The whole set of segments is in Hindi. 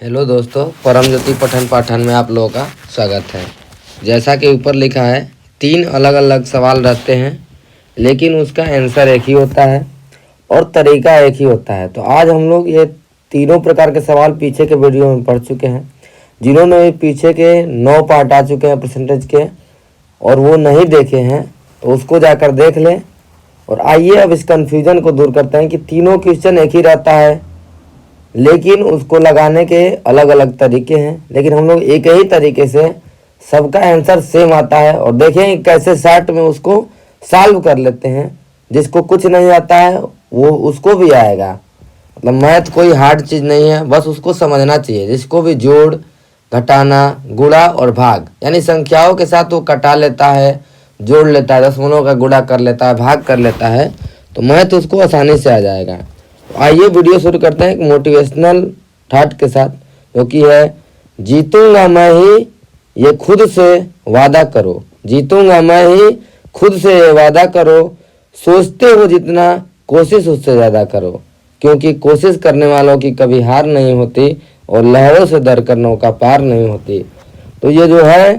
हेलो दोस्तों, परम ज्योति पठन पाठन में आप लोगों का स्वागत है। जैसा कि ऊपर लिखा है, 3 अलग अलग सवाल रहते हैं लेकिन उसका आंसर एक ही होता है और तरीका एक ही होता है। तो आज हम लोग ये तीनों प्रकार के सवाल पीछे के वीडियो में पढ़ चुके हैं। जिन्होंने पीछे के 9 पार्ट आ चुके हैं परसेंटेज के और वो नहीं देखे हैं तो उसको जाकर देख लें। और आइए अब इस कन्फ्यूजन को दूर करते हैं कि तीनों क्वेश्चन एक ही रहता है लेकिन उसको लगाने के अलग अलग तरीके हैं, लेकिन हम लोग एक ही तरीके से सबका आंसर सेम आता है। और देखें कैसे शॉर्ट में उसको सॉल्व कर लेते हैं। जिसको कुछ नहीं आता है वो उसको भी आएगा। मतलब मैथ कोई हार्ड चीज़ नहीं है, बस उसको समझना चाहिए। जिसको भी जोड़, घटाना, गुणा और भाग यानी संख्याओं के साथ वो कटा लेता है, जोड़ लेता है, दशमलव का गुणा कर लेता है, भाग कर लेता है, तो मैथ उसको आसानी से आ जाएगा। आइए वीडियो शुरू करते हैं एक मोटिवेशनल थॉट के साथ, जो कि है जीतूंगा मैं ही ये खुद से वादा करो। जीतूंगा मैं ही खुद से ये वादा करो, सोचते हो जितना कोशिश उससे ज़्यादा करो, क्योंकि कोशिश करने वालों की कभी हार नहीं होती और लहरों से डर कर नौका पार नहीं होती। तो ये जो है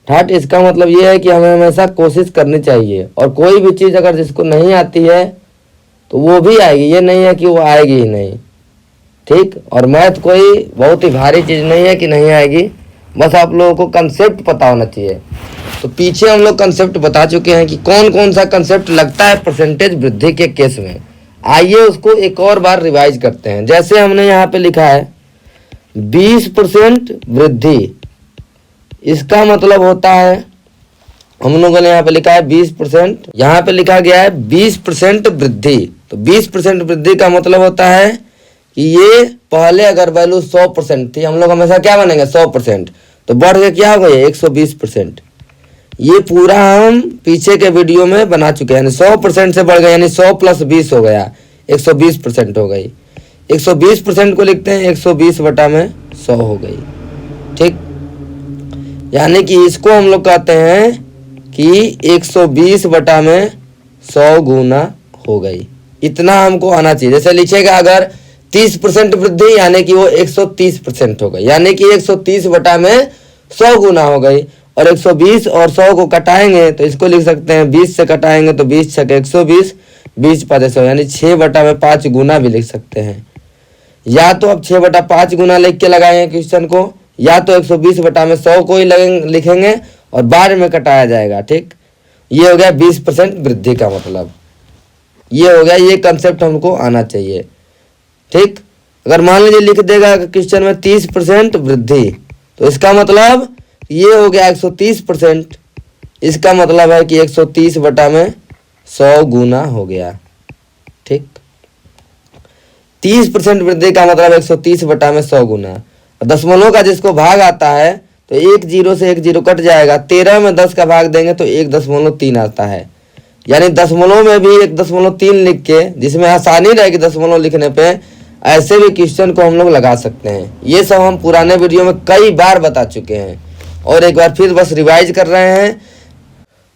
थॉट, इसका मतलब ये है कि हमें हमेशा कोशिश करनी चाहिए और कोई भी चीज़ अगर जिसको नहीं आती है तो वो भी आएगी, ये नहीं है कि वो आएगी ही नहीं। ठीक। और मैथ कोई बहुत ही भारी चीज़ नहीं है कि नहीं आएगी, बस आप लोगों को कंसेप्ट पता होना चाहिए। तो पीछे हम लोग कंसेप्ट बता चुके हैं कि कौन कौन सा कंसेप्ट लगता है परसेंटेज वृद्धि के केस में। आइए उसको एक और बार रिवाइज करते हैं। जैसे हमने यहाँ पे लिखा है 20% वृद्धि, इसका मतलब होता है, हम लोगों ने यहाँ पे लिखा है 20%, यहाँ पे लिखा गया है 20% वृद्धि। तो 20% वृद्धि का मतलब होता है कि ये पहले अगर वैल्यू 100% थी, हम लोग हमेशा क्या बनेंगे 100%, तो बढ़ के क्या हो गया 120%। ये पूरा हम पीछे के वीडियो में बना चुके हैं। यानी 100% से बढ़ गया, यानी 100 + 20 हो गया, 120% हो गई। 120% को लिखते हैं 120/100 हो गई। ठीक। यानी कि इसको हम लोग कहते हैं कि 120/100 गुना हो गई। इतना हमको आना चाहिए। जैसे लिखिएगा अगर 30% वृद्धि, यानी कि वो 130% हो गई, यानी कि 130/100 गुना हो गई। और 120 और 100 को कटाएंगे तो इसको लिख सकते हैं 20 से कटाएंगे तो 20 × 120, 20/100, यानी 6/5 गुना भी लिख सकते हैं। या तो अब 6/5 गुना लिख के लगाएंगे क्वेश्चन को, या तो 120/100 को ही लिखेंगे और बाद में कटाया जाएगा। ठीक। ये हो गया 20% वृद्धि का मतलब, ये हो गया। ये कंसेप्ट हमको आना चाहिए। ठीक। अगर मान लीजिए लिख देगा क्वेश्चन में 30% वृद्धि, तो इसका मतलब ये हो गया 130%। इसका मतलब है कि 130/100 गुना हो गया। ठीक। 30% वृद्धि का मतलब 130/100 गुना। दशमलव का जिसको भाग आता है तो 1 0 से 1 0 कट जाएगा। 13 में 10 का भाग देंगे तो 1.3 आता है। यानी दशमलव में भी 1.3 लिख के, जिसमें आसानी रहेगी दशमलव लिखने पे, ऐसे भी क्वेश्चन को हम लोग लगा सकते हैं। ये सब हम पुराने वीडियो में कई बार बता चुके हैं और एक बार फिर बस रिवाइज कर रहे हैं।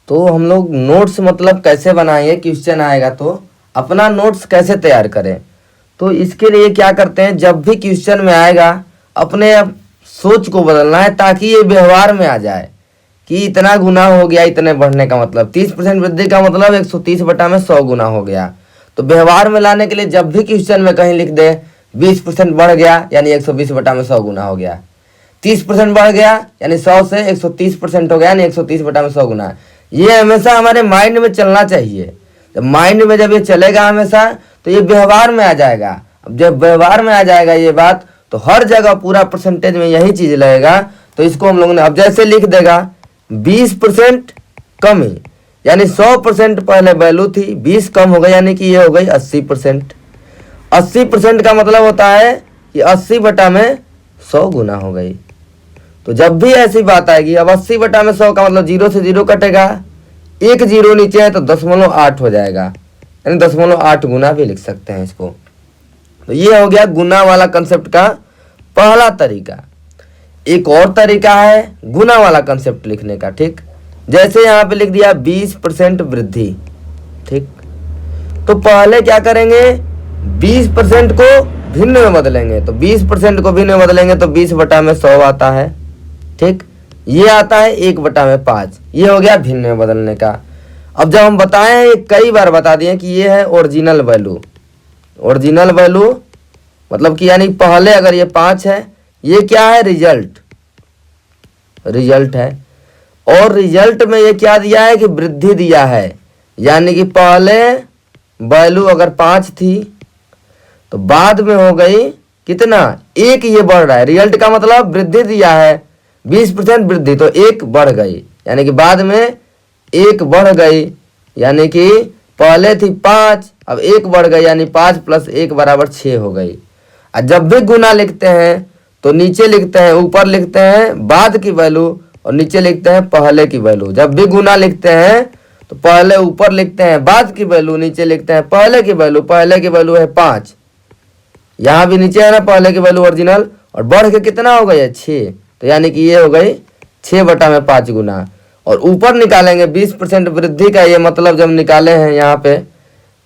तो हम लोग नोट्स मतलब कैसे बनाएंगे, क्वेश्चन आएगा तो अपना नोट्स कैसे तैयार करें। तो इसके लिए क्या करते हैं, जब भी क्वेश्चन में आएगा अपने सोच को बदलना है ताकि ये व्यवहार में आ जाए कि इतना गुना हो गया, इतने बढ़ने का मतलब 30% वृद्धि का मतलब 130/100 गुना हो गया। तो व्यवहार में लाने के लिए जब भी क्वेश्चन में कहीं लिख दे 20% बढ़ गया, यानी 120/100 गुना हो गया। 30% बढ़ गया यानी 100 से 130% हो गया, यानी 130/100 गुना। ये हमेशा हमारे माइंड में चलना चाहिए। जब माइंड में जब ये चलेगा हमेशा तो ये व्यवहार में आ जाएगा। अब जब व्यवहार में आ जाएगा ये बात, तो हर जगह पूरा परसेंटेज में यही चीज लगेगा। तो इसको हम लोगों ने अब जैसे लिख देगा 20% कमी, यानी 100% पहले वैल्यू थी, 20 कम हो गई, यानी कि ये हो गई 80%। 80% का मतलब होता है कि 80/100 गुना हो गई। तो जब भी ऐसी बात आएगी, अब 80/100 का मतलब 0 से 0 कटेगा, 1 0 नीचे है तो 0.8 हो जाएगा, यानी 0.8 गुना भी लिख सकते हैं इसको। तो ये हो गया गुना वाला कंसेप्ट का पहला तरीका। एक और तरीका है गुना वाला कंसेप्ट लिखने का। ठीक। जैसे यहाँ पे लिख दिया 20% वृद्धि। ठीक। तो पहले क्या करेंगे, 20% को भिन्न में बदलेंगे तो 20% को भिन्न में बदलेंगे तो 20/100 आता है। ठीक, ये आता है 1/5। ये हो गया भिन्न में बदलने का। अब जब हम बताए हैं, कई बार बता दिए कि ये है ओरिजिनल वैल्यू। ओरिजिनल वैल्यू मतलब कि यानी पहले अगर ये 5 है, ये क्या है, रिजल्ट, रिजल्ट है। और रिजल्ट में ये क्या दिया है कि वृद्धि दिया है, यानी कि पहले वैल्यू अगर 5 थी तो बाद में हो गई कितना, 1। ये बढ़ रहा है, रिजल्ट का मतलब वृद्धि दिया है, 20% वृद्धि, तो 1 बढ़ गई, यानी कि बाद में 1 बढ़ गई, यानी कि पहले थी 5, अब 1 बढ़ गई, यानी 5 + 1 = 6 हो गई। और जब भी गुना लिखते हैं तो नीचे लिखते हैं, ऊपर लिखते हैं बाद की वैल्यू और नीचे लिखते हैं पहले की वैल्यू। जब भी गुना लिखते हैं तो पहले ऊपर लिखते हैं बाद की वैल्यू, नीचे लिखते हैं पहले की वैल्यू। पहले की वैल्यू है 5, यहाँ भी नीचे है ना पहले की वैल्यू ओरिजिनल, और बढ़ के कितना हो गई है, 6। तो यानी कि ये हो गई 6/5 गुना। और ऊपर निकालेंगे 20% वृद्धि का, ये मतलब जब निकाले हैं यहाँ पे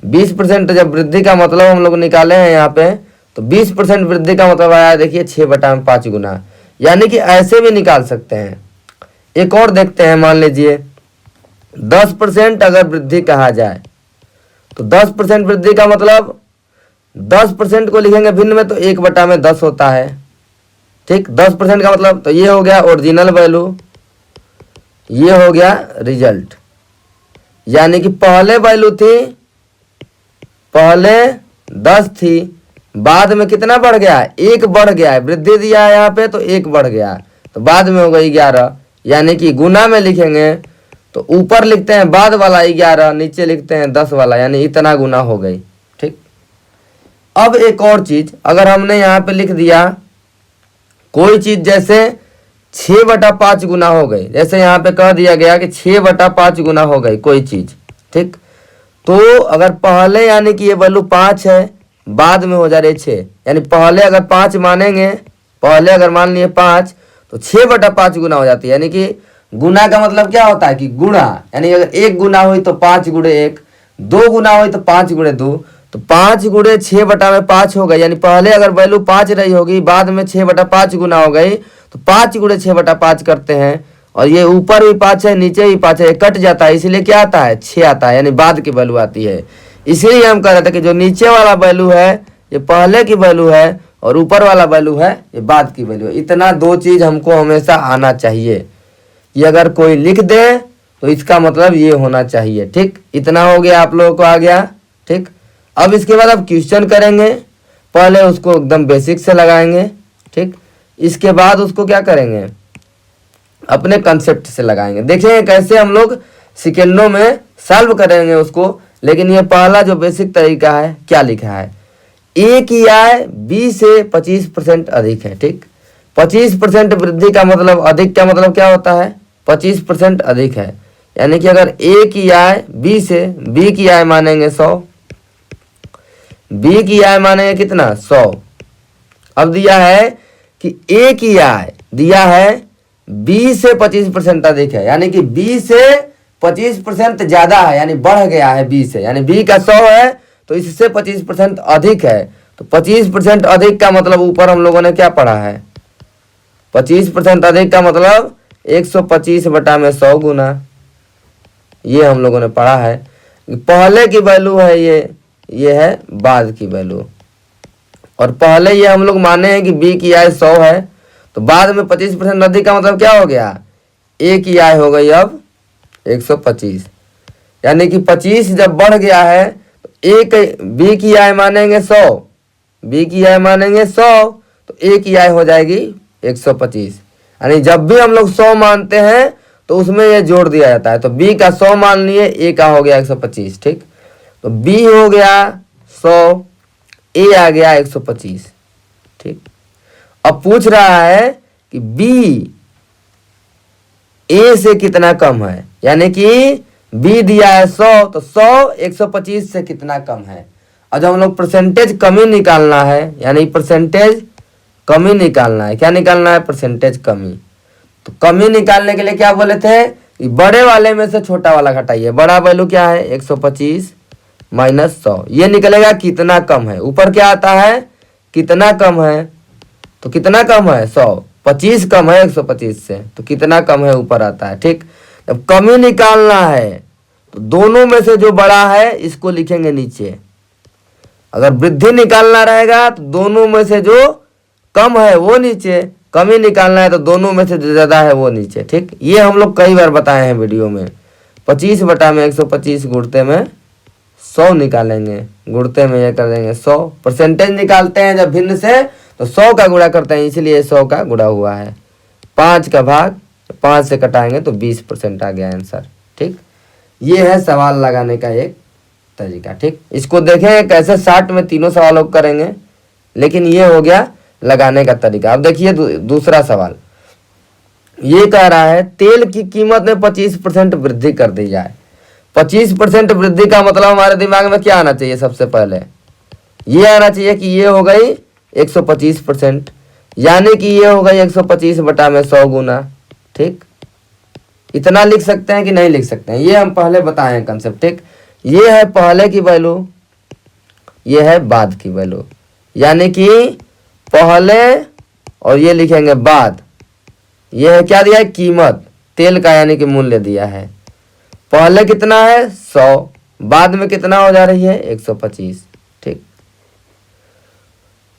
20% जब वृद्धि का मतलब हम लोग निकाले हैं यहाँ पे, तो 20% वृद्धि का मतलब आया, देखिए 6/5 गुना। यानी कि ऐसे भी निकाल सकते हैं। एक और देखते हैं, मान लीजिए 10% अगर वृद्धि कहा जाए तो 10% वृद्धि का मतलब 10% को लिखेंगे भिन्न में तो 1/10 होता है। ठीक, 10% का मतलब, तो ये हो गया ओरिजिनल वैल्यू, ये हो गया रिजल्ट। यानी कि पहले वैल्यू थी, पहले 10 थी, बाद में कितना बढ़ गया, 1 बढ़ गया है, वृद्धि दिया है यहाँ पे तो 1 बढ़ गया, तो बाद में हो गई 11। यानी कि गुना में लिखेंगे तो ऊपर लिखते हैं बाद वाला 11, नीचे लिखते हैं 10 वाला, यानी इतना गुना हो गई। ठीक, अब एक और चीज, अगर हमने यहाँ पे लिख दिया कोई चीज जैसे 6/5 गुना हो गई, जैसे यहाँ पे कह दिया गया कि 6/5 गुना हो गई कोई चीज। ठीक, तो अगर पहले यानी कि ये वैल्यू 5 है, बाद में हो जा रही 6, यानी पहले अगर 5 मानेंगे, पहले अगर मान लिए 5 तो 6/5 गुना हो जाती है। यानी कि गुना का मतलब क्या होता है कि गुणा, यानी अगर 1 गुना हुई तो 5 × 1, 2 गुना हुई तो 5 × 2, तो 5 × 6/5 हो गई। यानी पहले अगर वैल्यू 5 रही होगी, बाद में 6/5 गुना हो गई, तो 5 × 6/5 करते हैं। और ये ऊपर भी 5 है, नीचे भी 5 है, कट जाता है, इसलिए क्या आता है, 6 आता है, यानी बाद की वैल्यू आती है। इसलिए हम कह रहे थे कि जो नीचे वाला वैल्यू है ये पहले की वैल्यू है, और ऊपर वाला वैल्यू है ये बाद की वैल्यू है। इतना 2 चीज हमको हमेशा आना चाहिए। ये अगर कोई लिख दे तो इसका मतलब ये होना चाहिए। ठीक, इतना हो गया, आप लोगों को आ गया। ठीक, अब इसके बाद अब क्वेश्चन करेंगे, पहले उसको एकदम बेसिक से लगाएंगे। ठीक, इसके बाद उसको क्या करेंगे, अपने कंसेप्ट से लगाएंगे। देखेंगे कैसे हम लोग सेकेंडों में सॉल्व करेंगे उसको। लेकिन ये पहला जो बेसिक तरीका है, क्या लिखा है, ए की आय बी से 25% अधिक है। ठीक, 25% वृद्धि का मतलब, अधिक का मतलब क्या होता है, 25% अधिक है। यानी कि अगर ए की आय बी से, बी की आय मानेंगे 100, बी की आय मानेंगे कितना, 100। अब दिया है कि ए की आय दिया है बी से 25% अधिक है, यानी कि बी से 25% ज्यादा है, यानी बढ़ गया है बी से। यानी बी का 100 है तो इससे 25% अधिक है। तो 25% अधिक का मतलब ऊपर हम लोगों ने क्या पढ़ा है, 25% अधिक का मतलब 125/100 गुना, ये हम लोगों ने पढ़ा है। पहले की वैल्यू है ये है बाद की वैल्यू। और पहले ये हम लोग माने हैं कि बी की आय 100 है, तो बाद में 25% अधिक का मतलब क्या हो गया, ए की आय हो गई अब 125। यानी कि 25 जब बढ़ गया है तो ए की, बी की आय मानेंगे 100, बी की आय मानेंगे 100, तो ए की आय हो जाएगी 125। यानी जब भी हम लोग 100 मानते हैं तो उसमें ये जोड़ दिया जाता है। तो बी का 100 मान लिए, ए का हो गया 125। ठीक, तो बी हो गया 100, ए आ गया 125। ठीक, अब पूछ रहा है कि बी ए से कितना कम है, यानी कि बी दिया है 100, तो 100 125 से कितना कम है। और जब हम लोग परसेंटेज कमी निकालना है, यानी परसेंटेज कमी निकालना है, क्या निकालना है, परसेंटेज कमी। तो कमी निकालने के लिए क्या बोले थे, कि बड़े वाले में से छोटा वाला घटाइए। बड़ा वैल्यू क्या है, 125 - 100, ये निकलेगा कितना कम है। ऊपर क्या आता है, कितना कम है, तो कितना कम है 100, 25 कम है 125 से, तो कितना कम है ऊपर आता है। ठीक, जब कमी निकालना है तो दोनों में से जो बड़ा है इसको लिखेंगे नीचे। अगर वृद्धि निकालना रहेगा तो दोनों में से जो कम है वो नीचे, कमी निकालना है तो दोनों में से जो ज़्यादा है वो नीचे। ठीक, ये हम लोग कई बार बताए हैं वीडियो में। 25 बटा में 125 गुणते में 100 निकालेंगे, गुणते में ये कर देंगे 100। परसेंटेज निकालते हैं जब भिन्न से तो 100 का गुणा करते हैं, इसलिए 100 का गुणा हुआ है। 5 का भाग 5 से कटाएंगे तो 20% आ गया आंसर। ठीक, ये है सवाल लगाने का एक तरीका। ठीक, इसको देखें कैसे शार्ट में तीनों सवालों को करेंगे, लेकिन ये हो गया लगाने का तरीका। अब देखिए दूसरा सवाल ये कह रहा है तेल की कीमत में 25% वृद्धि कर दी जाए। 25% वृद्धि का मतलब हमारे दिमाग में क्या आना चाहिए, सबसे पहले ये आना चाहिए कि ये हो गई 125%, यानी कि ये हो गई 125 बटा में 100 गुना। ठीक, इतना लिख सकते हैं कि नहीं लिख सकते हैं, ये हम पहले बताए हैं कंसेप्ट। ठीक, ये है पहले की वैल्यू, ये है बाद की वैल्यू, यानी कि पहले और ये लिखेंगे बाद। ये है क्या दिया है, कीमत तेल का, यानी कि मूल्य दिया है। पहले कितना है 100, बाद में कितना हो जा रही है 125। ठीक,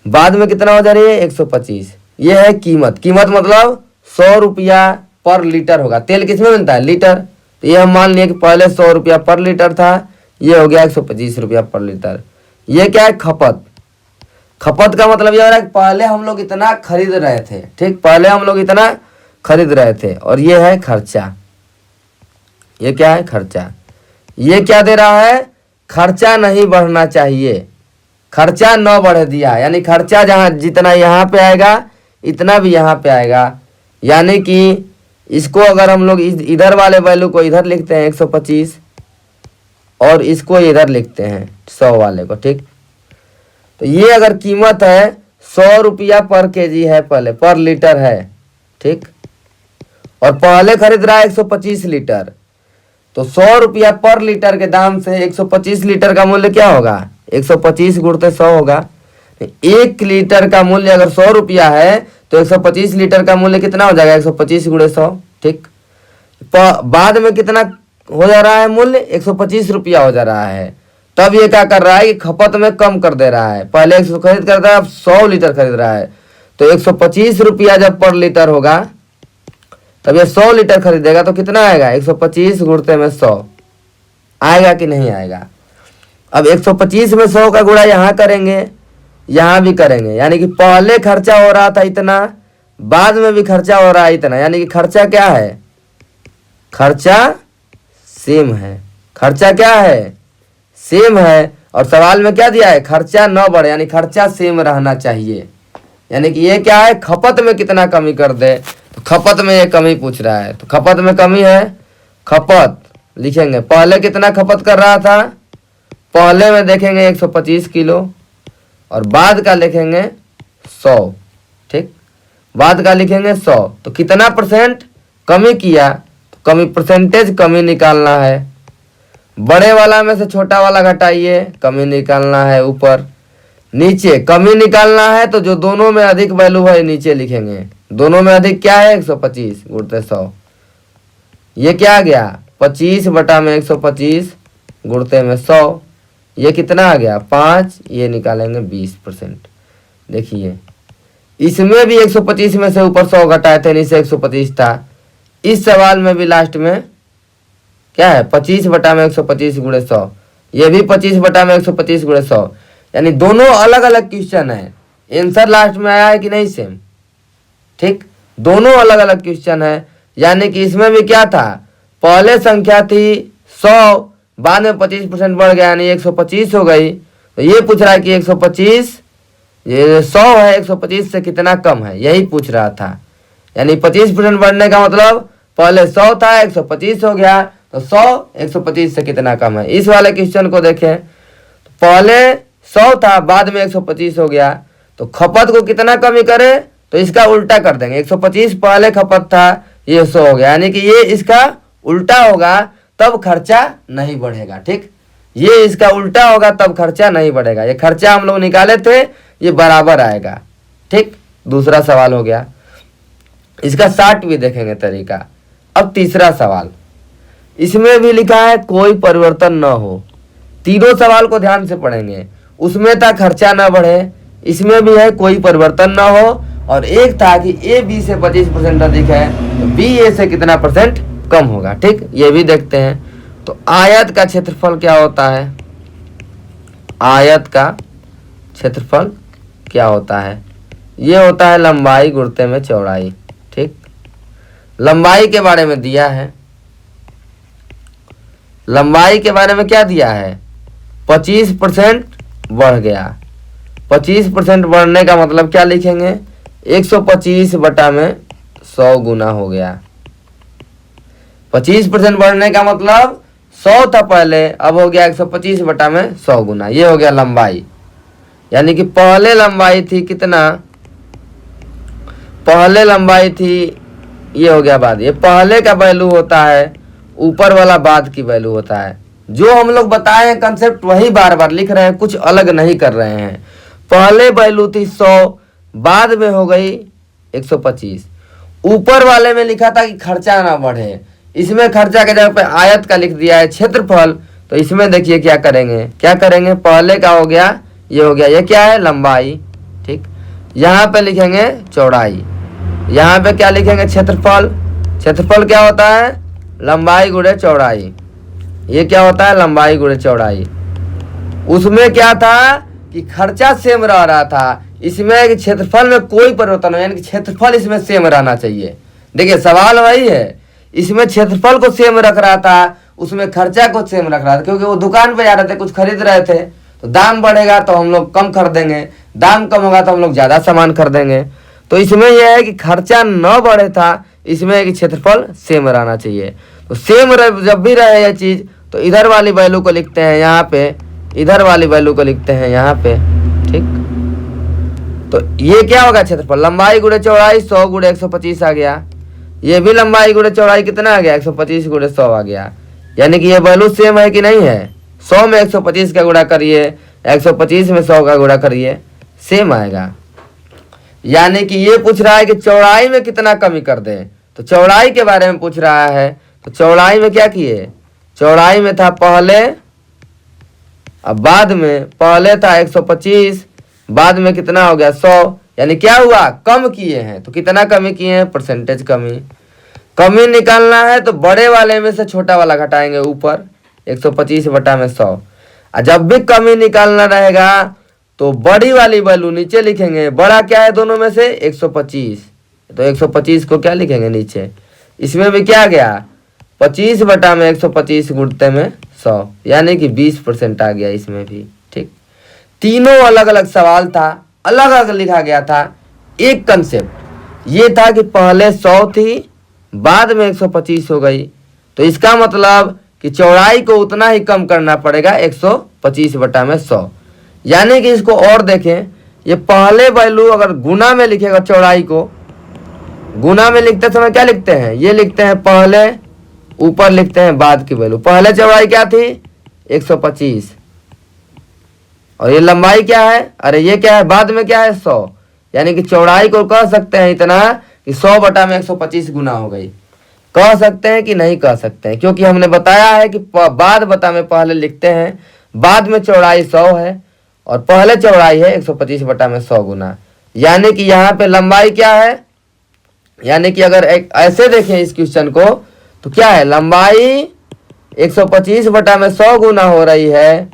बाद में कितना हो जा रही है 125। ये है कीमत, कीमत मतलब 100 रुपया पर लीटर होगा। तेल किसमें मिलता है, लीटर। तो ये हम मान लिए कि पहले 100 रुपया पर लीटर था, ये हो गया 125 रुपया पर लीटर। ये क्या है, खपत। खपत का मतलब ये हो रहा है कि पहले हम लोग इतना खरीद रहे थे। ठीक, पहले हम लोग इतना खरीद रहे थे। और ये है खर्चा, ये क्या है, खर्चा। ये क्या दे रहा है, खर्चा नहीं बढ़ना चाहिए, खर्चा न बढ़ दिया, यानी खर्चा जहाँ जितना यहाँ पे आएगा इतना भी यहाँ पे आएगा। यानी कि इसको अगर हम लोग इधर वाले वैल्यू को इधर लिखते हैं 125 और इसको इधर लिखते हैं 100 वाले को। ठीक, तो ये अगर कीमत है 100 रुपया पर केजी है, पहले पर लीटर है। ठीक, और पहले खरीद रहा है 125 लीटर, तो 100 रुपया पर लीटर के दाम से 125 लीटर का मूल्य क्या होगा, 125 गुणते 100 होगा। 1 लीटर का मूल्य अगर 100 रुपया है तो 125 लीटर का मूल्य कितना हो जाएगा, 125 गुणे 100। ठीक, बाद में कितना हो जा रहा है मूल्य, 125 रुपया हो जा रहा है। तब ये क्या कर रहा है कि खपत में कम कर दे रहा है। पहले 100 खरीद करता है, अब 100 लीटर खरीद रहा है, तो 125 रुपया जब पर लीटर होगा तब ये 100 लीटर खरीदेगा तो कितना आएगा, 125 गुणते में 100 आएगा कि नहीं आएगा। अब 125 में 100 का गुणा यहाँ करेंगे, यहाँ भी करेंगे, यानी कि पहले खर्चा हो रहा था इतना, बाद में भी खर्चा हो रहा है इतना, यानी कि खर्चा क्या है, खर्चा सेम है। खर्चा क्या है, सेम है। और सवाल में क्या दिया है, खर्चा न बढ़े, यानी खर्चा सेम रहना चाहिए। यानी कि ये क्या है, खपत में कितना कमी कर दे, तो खपत में ये कमी पूछ रहा है। तो खपत में कमी है, खपत लिखेंगे पहले कितना खपत कर रहा था, पहले में देखेंगे 125 किलो और बाद का लिखेंगे 100। ठीक, बाद का लिखेंगे 100, तो कितना परसेंट कमी किया, तो कमी परसेंटेज कमी निकालना है। बड़े वाला में से छोटा वाला घटाइए, कमी निकालना है। ऊपर नीचे कमी निकालना है तो जो दोनों में अधिक वैल्यू है नीचे लिखेंगे। दोनों में अधिक क्या है, 125 गुणते 100। ये क्या आ गया, 25 बटा में 125 गुणते में 100। ये कितना आ गया 5, ये निकालेंगे 20%। देखिए इसमें भी 125 में से ऊपर 100 घटाए थे, नीचे 125 था। इस सवाल में भी लास्ट में क्या है, 25 बटा में 125 गुणे 100। ये भी 25 बटा में 125 गुणे 100, यानी दोनों अलग अलग क्वेश्चन है। आंसर लास्ट में आया है कि नहीं, सेम। ठीक, दोनों अलग अलग क्वेश्चन है। यानी कि इसमें भी क्या था, पहले संख्या थी 100, बाद में 25% बढ़ गया, यानी 125 हो गई। तो ये पूछ रहा है कि 125, ये 100 है, 125 से कितना कम है, यही पूछ रहा था। यानी 25% बढ़ने का मतलब पहले 100 था, 125 हो गया, तो 100 125 से कितना कम है। इस वाले क्वेश्चन को देखें, तो पहले 100 था, बाद में 125 हो गया, तो खपत को कितना कमी करे, तो इसका उल्टा कर देंगे। 125 पहले खपत था, ये 100 हो गया, यानी कि ये इसका उल्टा होगा, तब खर्चा नहीं बढ़ेगा। ठीक, ये इसका उल्टा होगा तब खर्चा नहीं बढ़ेगा। ये खर्चा हम लोग निकाले थे ये बराबर आएगा। ठीक, दूसरा सवाल हो गया। इसका 60 भी देखेंगे तरीका। अब तीसरा सवाल, इसमें भी लिखा है कोई परिवर्तन न हो। तीनों सवाल को ध्यान से पढ़ेंगे। उसमें था खर्चा न बढ़े, इसमें भी है कोई परिवर्तन न हो, और एक था कि ए बी से 25% अधिक है तो बी ए से कितना परसेंट कम होगा। ठीक, ये भी देखते हैं। तो आयत का क्षेत्रफल क्या होता है? आयत का क्षेत्रफल क्या होता है? ये होता है लंबाई गुणते में चौड़ाई। ठीक, लंबाई के बारे में दिया है। लंबाई के बारे में क्या दिया है? 25% बढ़ गया। 25% बढ़ने का मतलब क्या लिखेंगे? 125 बटा में 100 गुना हो गया। 25% बढ़ने का मतलब 100 था पहले, अब हो गया 125 बटा में 100 गुना। ये हो गया लंबाई। यानी कि पहले लंबाई थी कितना? पहले लंबाई थी, ये हो गया बाद। ये पहले का वैल्यू होता है, ऊपर वाला बाद की वैल्यू होता है। जो हम लोग बताए हैं कंसेप्ट वही बार बार लिख रहे हैं, कुछ अलग नहीं कर रहे हैं। पहले वैल्यू थी 100, बाद में हो गई 125। ऊपर वाले में लिखा था कि खर्चा ना बढ़े, इसमें खर्चा के जगह पे आयत का लिख दिया है क्षेत्रफल। तो इसमें देखिए क्या करेंगे, क्या करेंगे? पहले का हो गया, ये हो गया, ये क्या है? लंबाई। ठीक, यहाँ पे लिखेंगे चौड़ाई, यहाँ पे क्या लिखेंगे? क्षेत्रफल। क्षेत्रफल क्या होता है? लंबाई गुणे चौड़ाई। ये क्या होता है? लंबाई गुणे चौड़ाई। उसमें क्या था कि खर्चा सेम रह रहा था, इसमें क्षेत्रफल में कोई परिवर्तन नहीं, यानी कि क्षेत्रफल इसमें सेम रहना चाहिए। देखिए सवाल वही है, इसमें क्षेत्रफल को सेम रख रहा था, उसमें खर्चा को सेम रख रहा था, क्योंकि वो दुकान पे जा रहे थे, कुछ खरीद रहे थे, तो दाम बढ़ेगा तो हम लोग कम खरीदेंगे, दाम कम होगा तो हम लोग ज़्यादा सामान खरीदेंगे। तो इसमें यह है कि खर्चा न बढ़े था, इसमें है कि क्षेत्रफल सेम रहना चाहिए। तो सेम जब भी रहे यह चीज़, तो इधर वाली वैल्यू को लिखते हैं यहाँ पे, इधर वाली वैल्यू को लिखते हैं यहाँ पे। ठीक, तो ये क्या होगा? क्षेत्रफल। लंबाई गुणे चौड़ाई 100 गुणे 125 आ गया। ये भी लंबाई गुणे चौड़ाई कितना आ गया? 125 गुणे 100 आ गया। यानी कि ये वैल्यू सेम है कि नहीं है? 100 में 125 का गुणा करिए, 125 में 100 का गुणा करिए, सेम आएगा। यानी कि ये पूछ रहा है कि चौड़ाई में कितना कमी कर दें, तो चौड़ाई के बारे में पूछ रहा है। तो चौड़ाई में क्या किए? चौड़ाई में था पहले, अब बाद में। पहले था 125, बाद में कितना हो गया? 100। यानी क्या हुआ? कम किए हैं। तो कितना कमी किए हैं? परसेंटेज कमी। कमी निकालना है तो बड़े वाले में से छोटा वाला घटाएंगे ऊपर, 125 बटा में 100। और जब भी कमी निकालना रहेगा तो बड़ी वाली वैल्यू नीचे लिखेंगे। बड़ा क्या है दोनों में से? 125। तो 125 को क्या लिखेंगे? नीचे। इसमें भी क्या गया? 25 बटा में 125 गुणते में 100, यानी कि 20% आ गया इसमें भी। ठीक, तीनों अलग अलग सवाल था, अलग अलग लिखा गया था। एक कंसेप्ट ये था कि पहले 100 थी, बाद में 125 हो गई, तो इसका मतलब कि चौड़ाई को उतना ही कम करना पड़ेगा, 125 बटा में 100। यानी कि इसको और देखें, ये पहले वैल्यू अगर गुना में लिखेगा, चौड़ाई को गुना में लिखते समय क्या लिखते हैं? ये लिखते हैं पहले, ऊपर लिखते हैं बाद की वैल्यू। पहले चौड़ाई क्या थी? 125, और ये लंबाई क्या है? अरे ये क्या है? बाद में क्या है? 100। यानी कि चौड़ाई को कह सकते हैं इतना कि 100 बटा में 125 गुना हो गई। कह सकते हैं कि नहीं कह सकते हैं? क्योंकि हमने बताया है कि बाद बटा में पहले लिखते हैं, बाद में चौड़ाई 100 है और पहले चौड़ाई है 125 बटा में 100 गुना। यानी कि यहाँ पे लंबाई क्या है? यानी कि अगर एक ऐसे देखें इस क्वेश्चन को, तो क्या है? लंबाई 125 बटा में 100 गुना हो रही है,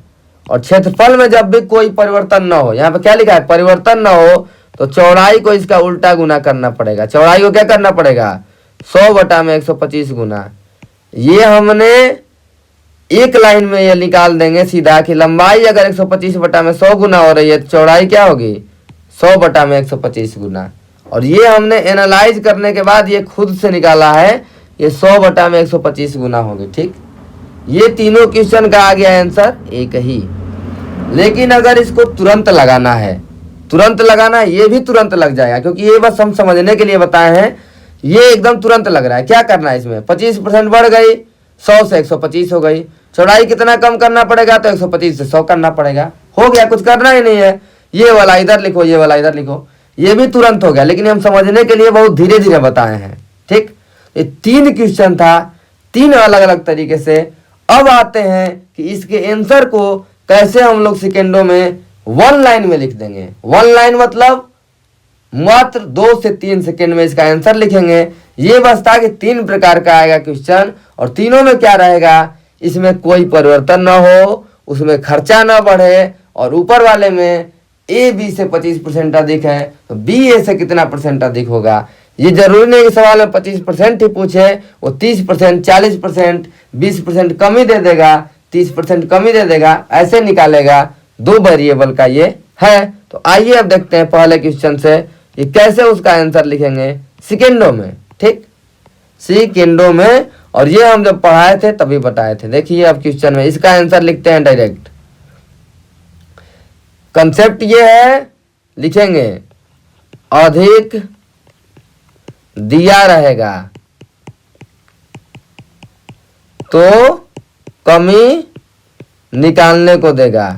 और क्षेत्रफल में जब भी कोई परिवर्तन न हो, यहाँ पे क्या लिखा है? परिवर्तन न हो, तो चौड़ाई को इसका उल्टा गुना करना पड़ेगा। चौड़ाई को क्या करना पड़ेगा? 100 बटा में 125 गुना। ये हमने एक लाइन में ये निकाल देंगे सीधा कि लंबाई अगर 125 बटा में 100 गुना हो रही है तो चौड़ाई क्या होगी? 100 बटा में 125 गुना। और ये हमने एनालाइज करने के बाद ये खुद से निकाला है, ये 100 बटा में 125 गुना होगी। ठीक, ये तीनों क्वेश्चन का आ गया आंसर एक ही। लेकिन अगर इसको तुरंत लगाना है, तुरंत लगाना है, ये भी तुरंत लग जाएगा, क्योंकि ये बस हम समझने के लिए बताए हैं। ये एकदम तुरंत लग रहा है। क्या करना है इसमें? 25% बढ़ गई, 100 से 125 हो गई। चौड़ाई कितना कम करना पड़ेगा? तो 125 से 100 करना पड़ेगा। हो गया, कुछ करना ही नहीं है। ये वाला इधर लिखो, ये वाला इधर लिखो, ये भी तुरंत हो गया, लेकिन हम समझने के लिए बहुत धीरे धीरे बताए हैं। ठीक, ये 3 क्वेश्चन था 3 अलग अलग तरीके से। अब आते हैं कि इसके आंसर को कैसे हम लोग सेकेंडों में 1 लाइन में लिख देंगे। 1 लाइन मतलब मात्र 2 से 3 सेकेंड में इसका आंसर लिखेंगे। ये बसता कि 3 प्रकार का आएगा क्वेश्चन, और तीनों में क्या रहेगा, इसमें कोई परिवर्तन ना हो, उसमें खर्चा ना बढ़े, और ऊपर वाले में ए बी से 25% अधिक है तो बी ए से कितना परसेंट अधिक होगा। ये जरूरी नहीं कि सवाल में 25% ही पूछे, वो 30%, 40%, 20% कमी दे देगा, 30% कमी दे देगा, ऐसे निकालेगा। 2 वेरिएबल का ये है। तो आइए अब देखते हैं पहले क्वेश्चन से ये कैसे उसका आंसर लिखेंगे सेकेंडों में। ठीक, सेकेंडों में, और ये हम जब पढ़ाए थे तभी बताए थे। देखिए अब क्वेश्चन में इसका आंसर लिखते हैं डायरेक्ट। कंसेप्ट ये है, लिखेंगे अधिक दिया रहेगा तो कमी निकालने को देगा।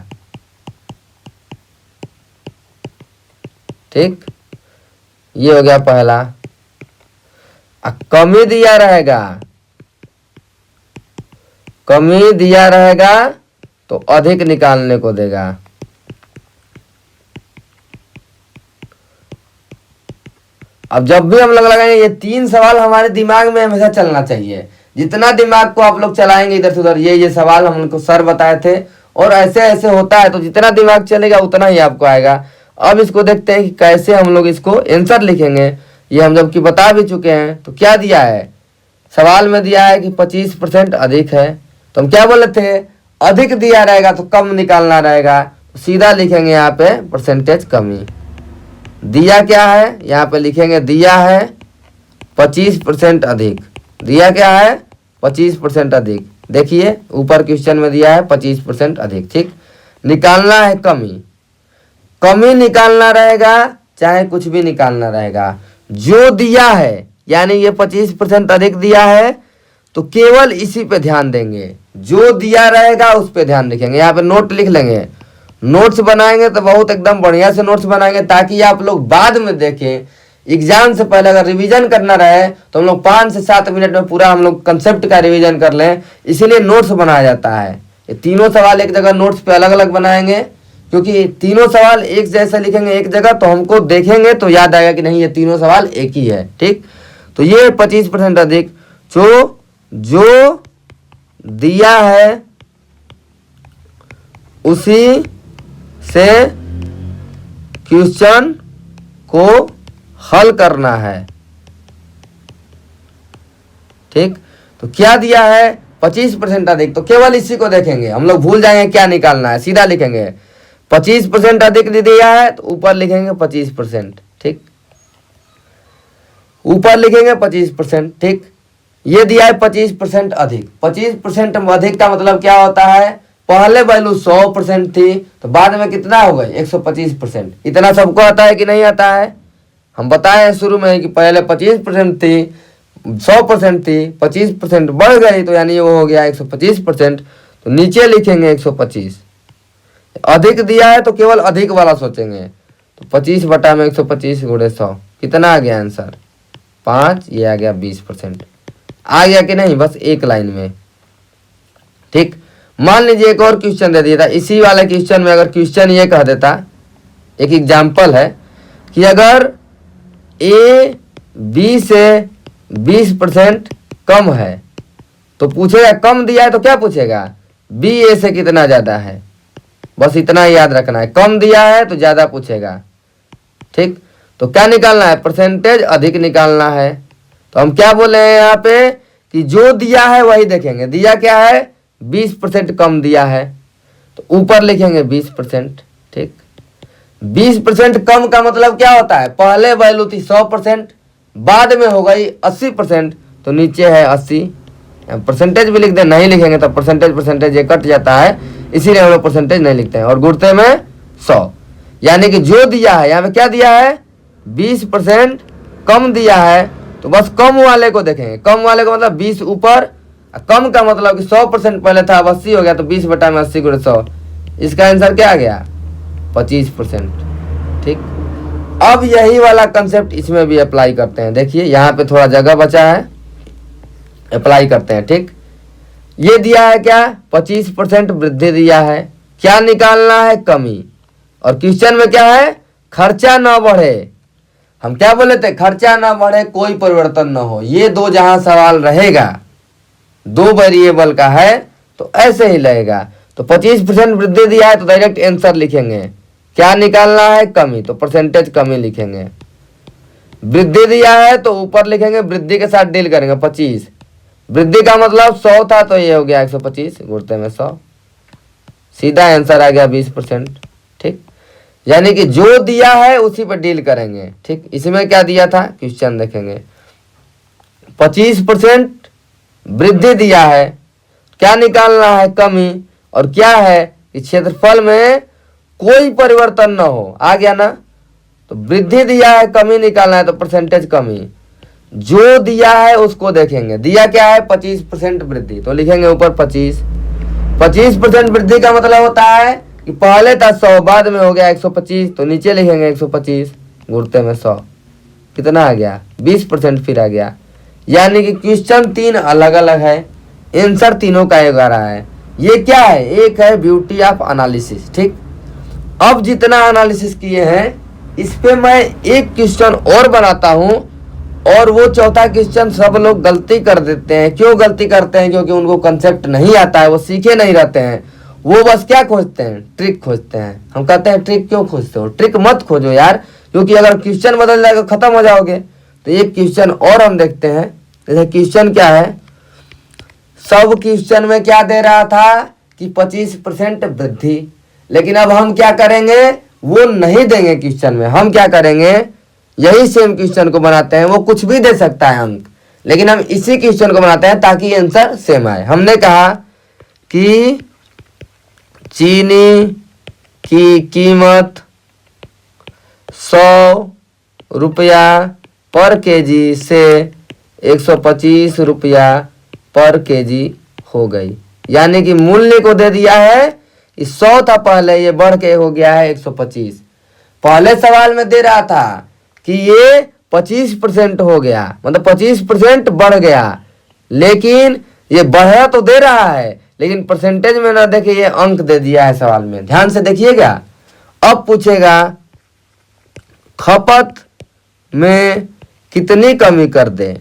ठीक, ये हो गया पहला। कमी दिया रहेगा, कमी दिया रहेगा तो अधिक निकालने को देगा। अब जब भी हम लोग लगाएंगे, ये 3 सवाल हमारे दिमाग में हमेशा चलना चाहिए। जितना दिमाग को आप लोग चलाएंगे इधर से उधर, ये सवाल हमको सर बताए थे और ऐसे ऐसे होता है, तो जितना दिमाग चलेगा उतना ही आपको आएगा। अब इसको देखते हैं कि कैसे हम लोग इसको आंसर लिखेंगे। ये हम जबकि बता भी चुके हैं। तो क्या दिया है, सवाल में दिया है कि 25% अधिक है, तो हम क्या बोले थे, अधिक दिया रहेगा तो कम निकालना रहेगा। तो सीधा लिखेंगे यहाँ पे परसेंटेज कमी। दिया क्या है, यहाँ पे लिखेंगे दिया है 25% अधिक। दिया क्या है, 25% अधिक। देखिए ऊपर क्वेश्चन में दिया है 25% अधिक। ठीक, निकालना है कमी। कमी निकालना रहेगा चाहे कुछ भी निकालना रहेगा, जो दिया है, यानी ये 25% अधिक दिया है तो केवल इसी पे ध्यान देंगे। जो दिया रहेगा उस पे ध्यान रखेंगे। यहाँ पे नोट लिख लेंगे। नोट्स बनाएंगे तो बहुत एकदम बढ़िया से नोट्स बनाएंगे, ताकि आप लोग बाद में देखें। एग्जाम से पहले अगर रिवीजन करना रहे तो हम लोग 5 से 7 मिनट में पूरा हम लोग कंसेप्ट का रिवीजन कर लें, इसीलिए नोट्स बनाया जाता है। ये तीनों सवाल एक जगह नोट्स पे अलग अलग बनाएंगे, क्योंकि तीनों सवाल एक जैसे लिखेंगे एक जगह, तो हमको देखेंगे तो याद आएगा कि नहीं ये तीनों सवाल एक ही है। ठीक, तो ये 25% अधिक जो दिया है उसी से क्वेश्चन को हल करना है। ठीक, तो क्या दिया है, 25% अधिक, तो केवल इसी को देखेंगे। हम लोग भूल जाएंगे क्या निकालना है, सीधा लिखेंगे 25% अधिक दिया है तो ऊपर लिखेंगे 25%। ठीक, ऊपर लिखेंगे 25%। ठीक, ये दिया है 25% अधिक। 25% अधिक का मतलब क्या होता है, पहले वैल्यू 100% थी तो बाद में कितना हो गई 125%। इतना सबको आता है कि नहीं आता है, हम बताए शुरू में कि पहले 25% थी, 100% थी, 25% बढ़ गई तो यानी वो हो गया 125%। तो नीचे लिखेंगे 125। अधिक दिया है तो केवल अधिक वाला सोचेंगे, तो 25 बटा में 125 गुणे 100 कितना आ गया आंसर 5। ये आ गया 20%। आ गया कि नहीं, बस एक लाइन में। ठीक, मान लीजिए एक और क्वेश्चन दे दिया था। इसी वाले क्वेश्चन में अगर क्वेश्चन ये कह देता, एक एग्जाम्पल है कि अगर ए बी से 20% कम है तो पूछेगा, कम दिया है तो क्या पूछेगा, बी ए से कितना ज्यादा है। बस इतना ही याद रखना है, कम दिया है तो ज्यादा पूछेगा। ठीक, तो क्या निकालना है, परसेंटेज अधिक निकालना है। तो हम क्या बोले हैं यहाँ पे कि जो दिया है वही देखेंगे। दिया क्या है, 20% कम दिया है तो ऊपर लिखेंगे 20%। ठीक, 20% कम का मतलब क्या होता है, पहले वैल्यू थी 100%, बाद में हो गई 80%, तो नीचे है 80। परसेंटेज भी लिख दे, नहीं लिखेंगे तो परसेंटेज ये कट जाता है, इसीलिए हम लोग परसेंटेज नहीं लिखते हैं। और गुणते में 100, यानी कि जो दिया है, यहाँ पे क्या दिया है 20% कम दिया है तो बस कम वाले को देखेंगे। कम वाले को मतलब 20 ऊपर, कम का मतलब कि 100% पहले था, अब 80 हो गया, तो 20 बटा में 80 गुणे 100। इसका आंसर क्या आ गया 25%। ठीक, अब यही वाला कंसेप्ट इसमें भी अप्लाई करते हैं। देखिए यहाँ पे थोड़ा जगह बचा है, अप्लाई करते हैं। ठीक, ये दिया है क्या, 25% वृद्धि दिया है, क्या निकालना है, कमी। और क्वेश्चन में क्या है, खर्चा ना बढ़े। हम क्या बोले थे, खर्चा ना बढ़े, कोई परिवर्तन ना हो। ये दो जहां सवाल रहेगा, दो वेरिएबल का है तो ऐसे ही लगेगा। तो 25% वृद्धि दिया है तो डायरेक्ट आंसर लिखेंगे। क्या निकालना है, कमी, तो परसेंटेज कमी लिखेंगे। वृद्धि दिया है तो ऊपर लिखेंगे, वृद्धि के साथ डील करेंगे 25। वृद्धि का मतलब 100 था तो ये हो गया 125 गुणते में 100, सीधा आंसर आ गया 20%। ठीक, यानी कि जो दिया है उसी पर डील करेंगे। ठीक, इसमें क्या दिया था, क्वेश्चन देखेंगे, 25% वृद्धि दिया है, क्या निकालना है, कमी। और क्या है कि क्षेत्रफल में कोई परिवर्तन न हो, आ गया ना। तो वृद्धि दिया है, कमी निकालना है तो परसेंटेज कमी। जो दिया है उसको देखेंगे, दिया क्या है, 25% वृद्धि, तो लिखेंगे ऊपर 25। 25% वृद्धि का मतलब होता है कि पहले था 100, बाद में हो गया 125, तो नीचे लिखेंगे 125 गुणते में 100, कितना आ गया, 20% फिर आ गया। यानी कि क्वेश्चन 3 अलग अलग है, आंसर तीनों का एक आ रहा है। ये क्या है, एक है ब्यूटी ऑफ एनालिसिस। ठीक, अब जितना एनालिसिस किए हैं इस पे मैं एक क्वेश्चन और बनाता हूं, और वो चौथा क्वेश्चन सब लोग गलती कर देते हैं। क्यों गलती करते हैं, क्योंकि उनको कंसेप्ट नहीं आता है, वो सीखे नहीं रहते हैं। वो बस क्या खोजते हैं, ट्रिक खोजते हैं। हम कहते हैं ट्रिक क्यों खोजते हो, ट्रिक मत खोजो यार, क्योंकि अगर क्वेश्चन बदल जाएगा खत्म हो जाओगे। तो एक क्वेश्चन और हम देखते हैं। जैसे क्वेश्चन क्या है, सब क्वेश्चन में क्या दे रहा था कि 25% वृद्धि, लेकिन अब हम क्या करेंगे, वो नहीं देंगे क्वेश्चन में। हम क्या करेंगे, यही सेम क्वेश्चन को बनाते हैं, वो कुछ भी दे सकता है अंक, लेकिन हम इसी क्वेश्चन को बनाते हैं ताकि आंसर सेम आए। हमने कहा कि चीनी की कीमत 100 रुपया पर केजी से 125 रुपया पर केजी हो गई। यानी कि मूल्य को दे दिया है, 100 था पहले, ये बढ़ के हो गया है 125। पहले सवाल में दे रहा था कि ये 25% हो गया, मतलब 25% बढ़ गया, लेकिन ये बढ़ा तो दे रहा है, लेकिन परसेंटेज में ना देखे ये अंक दे दिया है सवाल में। ध्यान से देखिएगा। अब पूछेगा खपत में कितनी कमी कर दें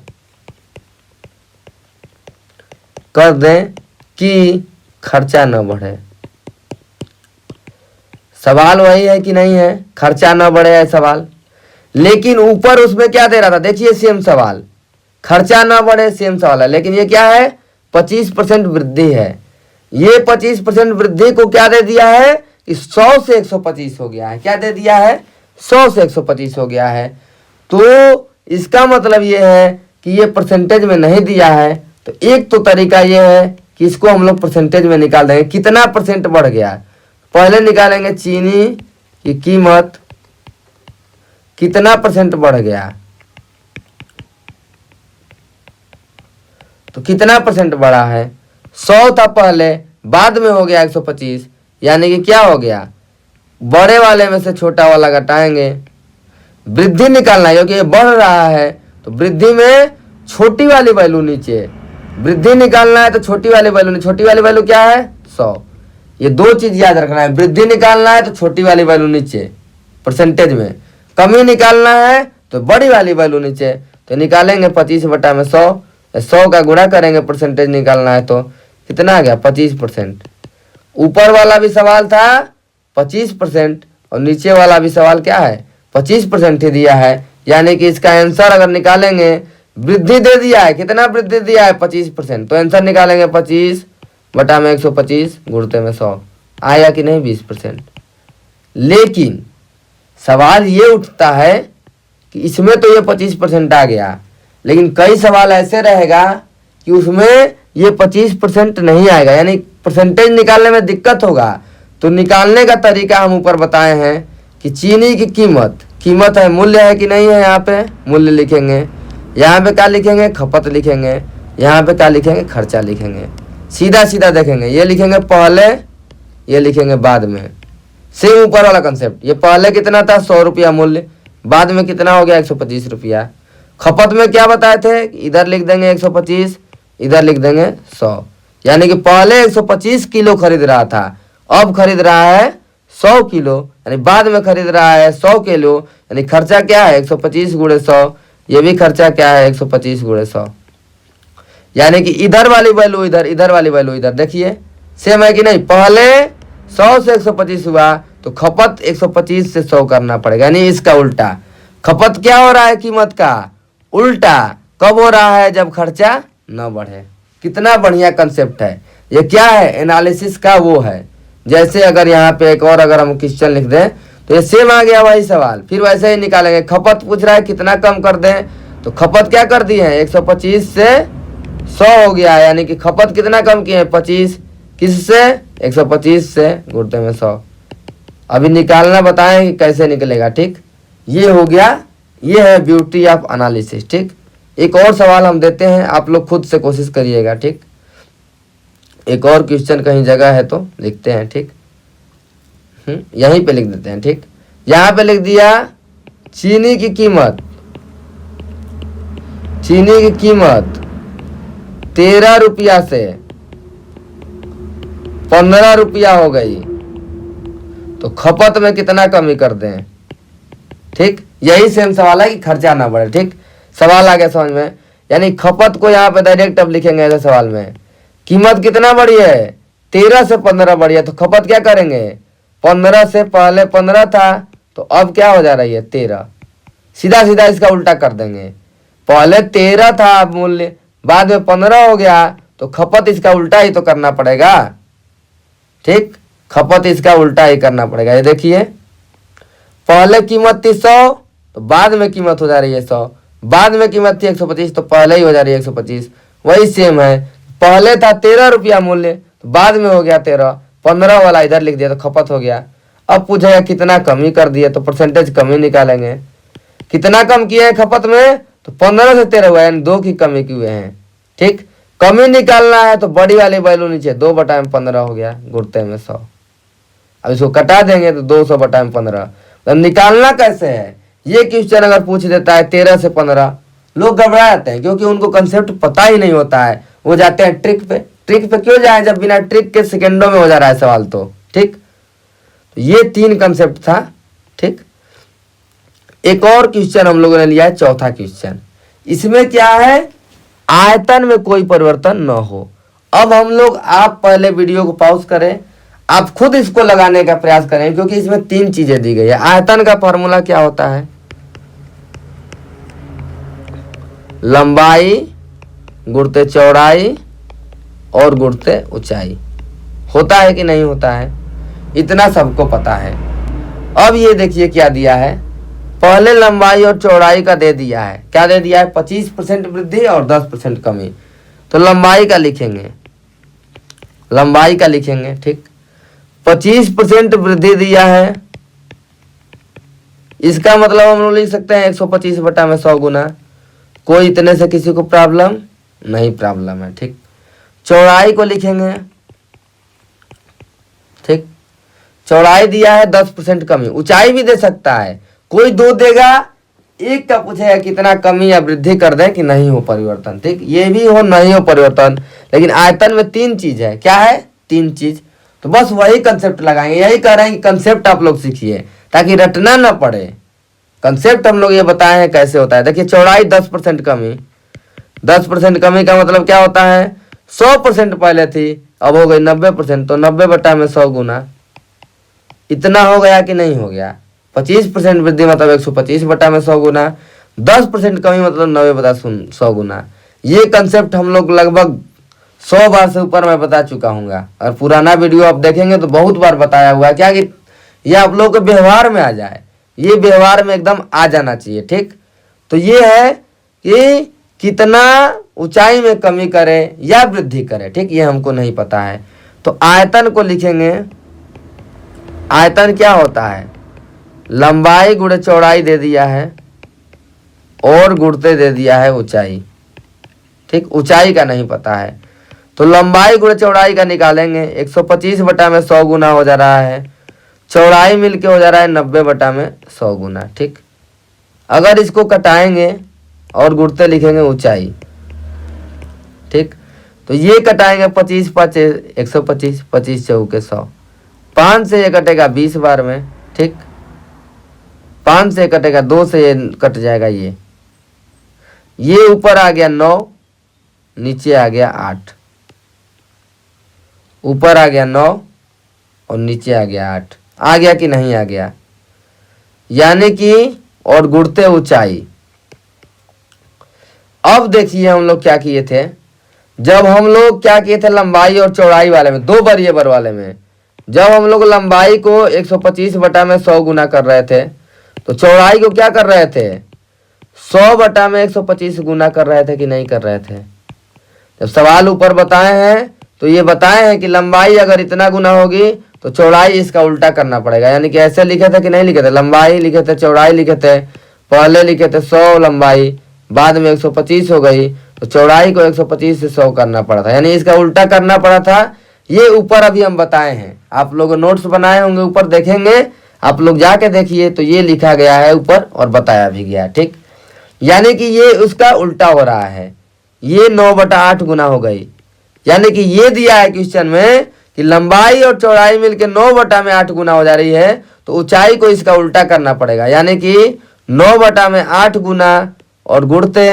कि खर्चा न बढ़े। सवाल वही है कि नहीं है, खर्चा न बढ़े है सवाल, लेकिन ऊपर उसमें क्या दे रहा था, देखिए सेम सवाल, खर्चा न बढ़े सेम सवाल है, लेकिन ये क्या है, 25% वृद्धि है। ये 25% वृद्धि को क्या दे दिया है कि 100 से 125 हो गया है। क्या दे दिया है, 100 से 125 हो गया है। तो इसका मतलब ये है कि ये परसेंटेज में नहीं दिया है। तो एक तो तरीका ये है कि इसको हम लोग परसेंटेज में निकाल देंगे, कितना परसेंट बढ़ गया। पहले निकालेंगे चीनी की कीमत कितना परसेंट बढ़ गया, तो कितना परसेंट बढ़ा है, 100 था पहले, बाद में हो गया 125। यानी कि क्या हो गया, बड़े वाले में से छोटा वाला घटाएंगे। वृद्धि निकालना है क्योंकि ये बढ़ रहा है, तो वृद्धि में छोटी वाली वैल्यू नीचे, वृद्धि निकालना है तो छोटी वाली वैल्यू, छोटी वाली वैल्यू क्या है 100। ये दो चीज याद रखना है, वृद्धि निकालना है तो छोटी वाली वैल्यू नीचे परसेंटेज में, कमी निकालना है तो बड़ी वाली वैल्यू नीचे। तो निकालेंगे 25/100, 100 का गुणा करेंगे, परसेंटेज निकालना है तो कितना आ गया 25%। ऊपर वाला भी सवाल था 25% और नीचे वाला भी सवाल क्या है 25% ही दिया है। यानी कि इसका आंसर अगर निकालेंगे, वृद्धि दे दिया है, कितना वृद्धि दिया है 25%, तो आंसर निकालेंगे 25/125 गुणते में 100, आया कि नहीं 20%। लेकिन सवाल ये उठता है कि इसमें तो ये 25% आ गया, लेकिन कई सवाल ऐसे रहेगा कि उसमें ये 25% नहीं आएगा, यानी परसेंटेज निकालने में दिक्कत होगा। तो निकालने का तरीका हम ऊपर बताए हैं कि चीनी की कीमत है, मूल्य है कि नहीं है, यहाँ पे मूल्य लिखेंगे, यहाँ पे क्या लिखेंगे खपत लिखेंगे, यहाँ पे क्या लिखेंगे खर्चा लिखेंगे। सीधा सीधा देखेंगे, ये लिखेंगे पहले, ये लिखेंगे बाद में, सेम ऊपर वाला कंसेप्ट। ये पहले कितना था 100 रुपया मूल्य, बाद में कितना हो गया 125 रुपया। खपत में क्या बताए थे, इधर लिख देंगे 125, इधर लिख देंगे 100, यानी कि पहले 125 किलो खरीद रहा था, अब खरीद रहा है 100 किलो, यानी बाद में खरीद रहा है 100 किलो, यानी खर्चा क्या है 125 गुणे 100, ये भी खर्चा क्या है 125 गुणे 100, यानी कि इधर वाली वैल्यू इधर, इधर वाली वैल्यू इधर, देखिए सेम है कि नहीं। पहले 100 से 125 हुआ तो खपत 125 से 100 करना पड़ेगा, यानी इसका उल्टा। खपत क्या हो रहा है कीमत का उल्टा, कब हो रहा है जब खर्चा न बढ़े। कितना बढ़िया कंसेप्ट है ये, क्या है एनालिसिस का वो है। जैसे अगर यहाँ पे एक और अगर हम क्वेश्चन लिख दें तो ये सेम आ गया वही सवाल, फिर वैसे ही निकालेंगे। खपत पूछ रहा है कितना कम कर दें, तो खपत क्या कर दी है 125 से 100 हो गया, यानी कि खपत कितना कम किए हैं 25, किससे 125 से गुणते में 100। अभी निकालना बताएं कि कैसे निकलेगा, ठीक। ये हो गया, ये है ब्यूटी ऑफ एनालिसिस, ठीक। एक और सवाल हम देते हैं, आप लोग खुद से कोशिश करिएगा, ठीक। एक और क्वेश्चन कहीं जगह है तो लिखते हैं, ठीक। यहीं पे लिख देते हैं, ठीक। यहाँ पे लिख दिया चीनी की कीमत, चीनी की कीमत 13 रुपया से 15 रुपया हो गई, तो खपत में कितना कमी कर दें, ठीक। यही सेम सवाल है कि खर्चा ना बढ़े, ठीक। सवाल आ गया समझ में, यानी खपत को यहाँ पे डायरेक्ट अब लिखेंगे ऐसे सवाल में। कीमत कितना बढ़ी है 13 से 15 बढ़ी है, तो खपत क्या करेंगे 15 से, पहले 15 था तो अब क्या हो जा रही है 13, सीधा सीधा इसका उल्टा कर देंगे। पहले 13 था मूल्य, बाद में 15 हो गया, तो खपत इसका उल्टा ही तो करना पड़ेगा, ठीक। खपत इसका उल्टा ही करना पड़ेगा। ये देखिए पहले कीमत थी 100 तो बाद में कीमत हो जा रही है 100, बाद में कीमत थी 125 तो पहले ही हो जा रही है 125। वही सेम है, पहले था 13 रुपया मूल्य तो बाद में हो गया 13, 15 वाला इधर लिख दिया तो खपत हो गया। अब पूछेगा कितना कमी कर दिया, तो परसेंटेज कमी निकालेंगे। कितना कम किया है खपत में, तो 15 से 13 हुआ, यानी 2 की कमी किए हैं, ठीक। कमी निकालना है तो बड़ी वाली वैल्यू नीचे 2/15 हो गया गुणते में 100। अब इसको कटा देंगे तो 200/15। तो निकालना कैसे है, ये क्वेश्चन अगर पूछ देता है 13 से 15, लोग घबरा जाते हैं क्योंकि उनको कंसेप्ट पता ही नहीं होता है, वो जाते हैं ट्रिक पे। ट्रिक पे क्यों जाए जब बिना ट्रिक के सेकेंडों में हो जा रहा है सवाल, तो ठीक। तो ये 3 कंसेप्ट था, ठीक। एक और क्वेश्चन हम लोगों ने लिया है, चौथा क्वेश्चन। इसमें क्या है, आयतन में कोई परिवर्तन न हो। अब हम लोग, आप पहले वीडियो को पॉज करें, आप खुद इसको लगाने का प्रयास करें, क्योंकि इसमें 3 चीजें दी गई है। आयतन का फॉर्मूला क्या होता है, लंबाई गुणते चौड़ाई और गुणते ऊंचाई। होता है कि नहीं होता है, इतना सबको पता है। अब ये देखिए क्या दिया है, पहले लंबाई और चौड़ाई का दे दिया है। क्या दे दिया है, 25% वृद्धि और 10% कमी। तो लंबाई का लिखेंगे, लंबाई का लिखेंगे, ठीक। 25% वृद्धि दिया है, इसका मतलब हम लोग लिख सकते हैं 125/100 गुना। कोई इतने से किसी को प्रॉब्लम नहीं, प्रॉब्लम है, ठीक। चौड़ाई को लिखेंगे, ठीक। चौड़ाई दिया है 10% कमी, ऊंचाई भी दे सकता है, कोई 2 देगा, एक का पूछेगा कितना कमी या वृद्धि कर दें कि नहीं हो परिवर्तन, ठीक। ये भी हो नहीं हो परिवर्तन, लेकिन आयतन में 3 चीज है। क्या है, 3 चीज। तो बस वही कंसेप्ट लगाएंगे। यही कह रहे हैं कि कंसेप्ट आप लोग सीखिए ताकि रटना ना पड़े। कंसेप्ट हम लोग ये बताए हैं कैसे होता है। देखिए चौड़ाई 10% कमी, 10% कमी का मतलब क्या होता है, 100% पहले थी अब हो गई 90%, तो 90/100 गुना। इतना हो गया कि नहीं हो गया। 25% वृद्धि मतलब 125/100 गुना, 10% कमी मतलब 90/100 गुना। ये कंसेप्ट हम लोग लगभग 100 बार से ऊपर मैं बता चुका हूँ। और पुराना वीडियो आप देखेंगे तो बहुत बार बताया हुआ है, क्या कि ये आप लोग के व्यवहार में आ जाए, ये व्यवहार में एकदम आ जाना चाहिए, ठीक। तो ये है कि कितना ऊंचाई में कमी करे या वृद्धि करे, ठीक, ये हमको नहीं पता है। तो आयतन को लिखेंगे, आयतन क्या होता है, लंबाई गुणे चौड़ाई दे दिया है और गुणते दे दिया है ऊंचाई, ठीक। ऊंचाई का नहीं पता है, तो लंबाई गुणे चौड़ाई का निकालेंगे। 125/100 गुना हो जा रहा है, चौड़ाई मिलके हो जा रहा है 90/100 गुना। ठीक, अगर इसको कटाएंगे और गुणते लिखेंगे ऊंचाई। ठीक, तो ये कटाएंगे 25 5 125, 25 चौके 100, 5 से ये कटेगा 20 बार में। ठीक, 5 से कटेगा, 2 से ये कट जाएगा, ये ऊपर आ गया 9, नीचे आ गया 8, ऊपर आ गया 9 और नीचे आ गया 8। आ गया कि नहीं आ गया? यानी कि और गुणते ऊंचाई। अब देखिए हम लोग क्या किए थे, जब हम लोग क्या किए थे लंबाई और चौड़ाई वाले में, 2 वेरिएबल वाले में, जब हम लोग लंबाई को 125/100 गुना कर रहे थे तो चौड़ाई को क्या कर रहे थे, 100/125 गुना कर रहे थे कि नहीं कर रहे थे? जब सवाल ऊपर बताए हैं तो ये बताए हैं कि लंबाई अगर इतना गुना होगी तो चौड़ाई इसका उल्टा करना पड़ेगा। यानी कि ऐसे लिखे थे कि नहीं लिखे थे, लंबाई लिखे थे, चौड़ाई लिखे थे, पहले लिखे थे 100 लंबाई, बाद में 125 हो गई तो चौड़ाई को 125 से 100 करना पड़ा था, यानी इसका उल्टा करना पड़ा था। ये ऊपर अभी हम बताए हैं, आप लोग नोट्स बनाए होंगे, ऊपर देखेंगे, आप लोग जाके देखिए तो ये लिखा गया है ऊपर और बताया भी गया। ठीक, यानी कि ये उसका उल्टा हो रहा है, ये 9/8 गुना हो गई। यानी कि ये दिया है क्वेश्चन में कि लंबाई और चौड़ाई मिलकर 9/8 गुना हो जा रही है तो ऊंचाई को इसका उल्टा करना पड़ेगा। यानी कि 9/8 गुना और गुणते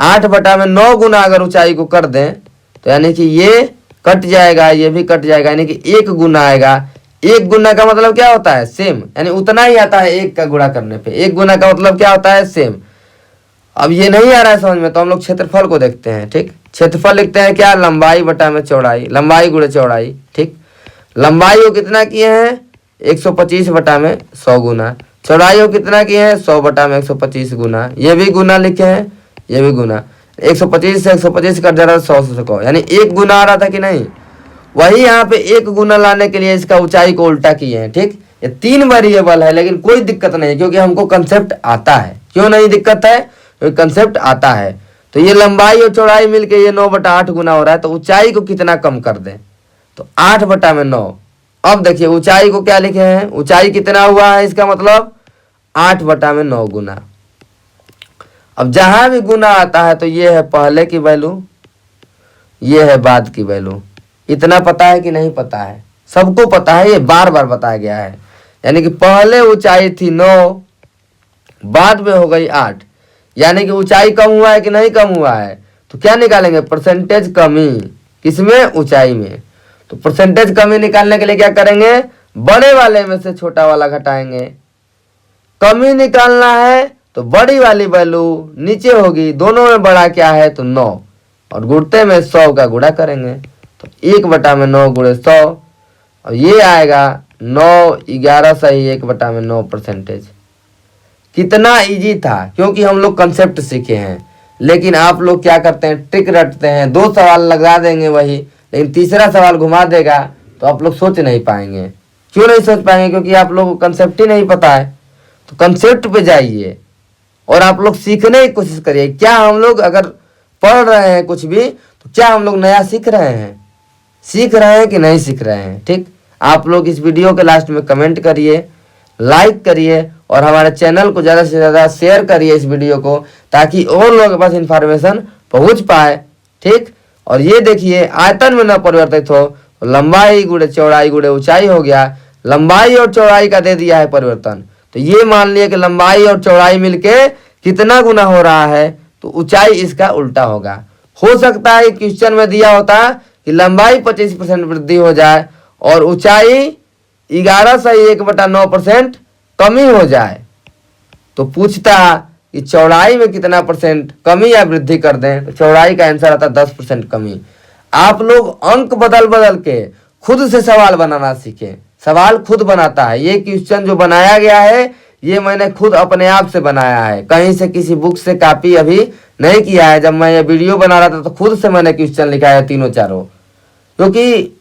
8/9 गुना अगर ऊंचाई को कर दें तो यानी कि ये कट जाएगा, ये भी कट जाएगा, यानी कि 1 गुना आएगा। 1 गुना का मतलब क्या होता है, सेम, यानी उतना ही आता है 1 का गुणा करने पे। 1 गुना का मतलब क्या होता है, सेम। अब ये नहीं आ रहा है समझ में तो हम लोग क्षेत्रफल को देखते हैं। ठीक, क्षेत्रफल लिखते हैं क्या, लंबाई बटा में चौड़ाई, लंबाई गुणे चौड़ाई। ठीक, लंबाई को कितना किए हैं, 125/100 गुना, चौड़ाई को कितना किए हैं, 100/125 गुना। ये भी गुना लिखे हैं, ये भी गुना, 125 से 125 कट जा रहा है, 100 से 100, यानी 1 गुना आ रहा था कि नहीं। वही यहाँ पे 1 गुना लाने के लिए इसका ऊंचाई को उल्टा किए हैं। ठीक, ये 3 वेरिएबल है लेकिन कोई दिक्कत नहीं क्योंकि हमको कंसेप्ट आता है। क्यों नहीं दिक्कत है, क्योंकि कंसेप्ट आता है। तो ये लंबाई और चौड़ाई मिलके ये 9/8 गुना हो रहा है, तो ऊंचाई को कितना कम कर दें, तो 8/9। अब देखिए ऊंचाई को क्या लिखे हैं, ऊंचाई कितना हुआ है, इसका मतलब 8/9 गुना। अब जहां भी गुना आता है तो ये है पहले की वैल्यू, ये है बाद की वैल्यू। इतना पता है कि नहीं पता है, सबको पता है, ये बार बार बताया गया है। यानी कि पहले ऊंचाई थी 9, बाद में हो गई 8, यानी कि ऊंचाई कम हुआ है कि नहीं कम हुआ है, तो क्या निकालेंगे, परसेंटेज कमी, किसमें, ऊंचाई में। तो परसेंटेज कमी निकालने के लिए क्या करेंगे, बड़े वाले में से छोटा वाला घटाएंगे। कमी निकालना है तो बड़ी वाली वैल्यू नीचे होगी, दोनों में बड़ा क्या है तो 9, और गुणते में 100 का गुणा करेंगे तो 1/9 गुणे 100, और ये आएगा 9 11 सही 1/9 परसेंटेज। कितना इजी था, क्योंकि हम लोग कंसेप्ट सीखे हैं। लेकिन आप लोग क्या करते हैं, ट्रिक रटते हैं, 2 सवाल लगा देंगे वही, लेकिन तीसरा सवाल घुमा देगा तो आप लोग सोच नहीं पाएंगे। क्यों नहीं सोच पाएंगे, क्योंकि आप लोगों को कंसेप्ट ही नहीं पता है। तो कंसेप्ट पे जाइए और आप लोग सीखने की कोशिश करिए। क्या हम लोग अगर पढ़ रहे हैं कुछ भी तो क्या हम लोग नया सीख रहे हैं कि नहीं सीख रहे हैं। ठीक, आप लोग इस वीडियो के लास्ट में कमेंट करिए, लाइक करिए और हमारे चैनल को ज़्यादा से ज़्यादा शेयर करिए इस वीडियो को, ताकि और लोगों के पास इंफॉर्मेशन पहुंच पाए। ठीक, और ये देखिए आयतन में न परिवर्तित हो तो लंबाई गुणे चौड़ाई गुणे ऊंचाई हो गया। लंबाई और चौड़ाई का दे दिया है परिवर्तन, तो ये मान लिया कि लंबाई और चौड़ाई मिलके कितना गुना हो रहा है, तो ऊंचाई इसका उल्टा होगा। हो सकता है क्वेश्चन में दिया होता कि लंबाई 25% वृद्धि हो जाए और ऊंचाई 11 सही 1/9% कमी हो जाए, तो पूछता कि चौड़ाई में कितना परसेंट कमी या वृद्धि कर दें, तो चौड़ाई का आंसर आता 10% कमी। आप लोग अंक बदल बदल के खुद से सवाल बनाना सीखें। सवाल खुद बनाता है, ये क्वेश्चन जो बनाया गया है ये मैंने खुद अपने आप से बनाया है, कहीं से किसी बुक से कॉपी अभी नहीं किया है। जब मैं ये वीडियो बना रहा था तो खुद से मैंने क्वेश्चन लिखा है तीनों चारों, क्योंकि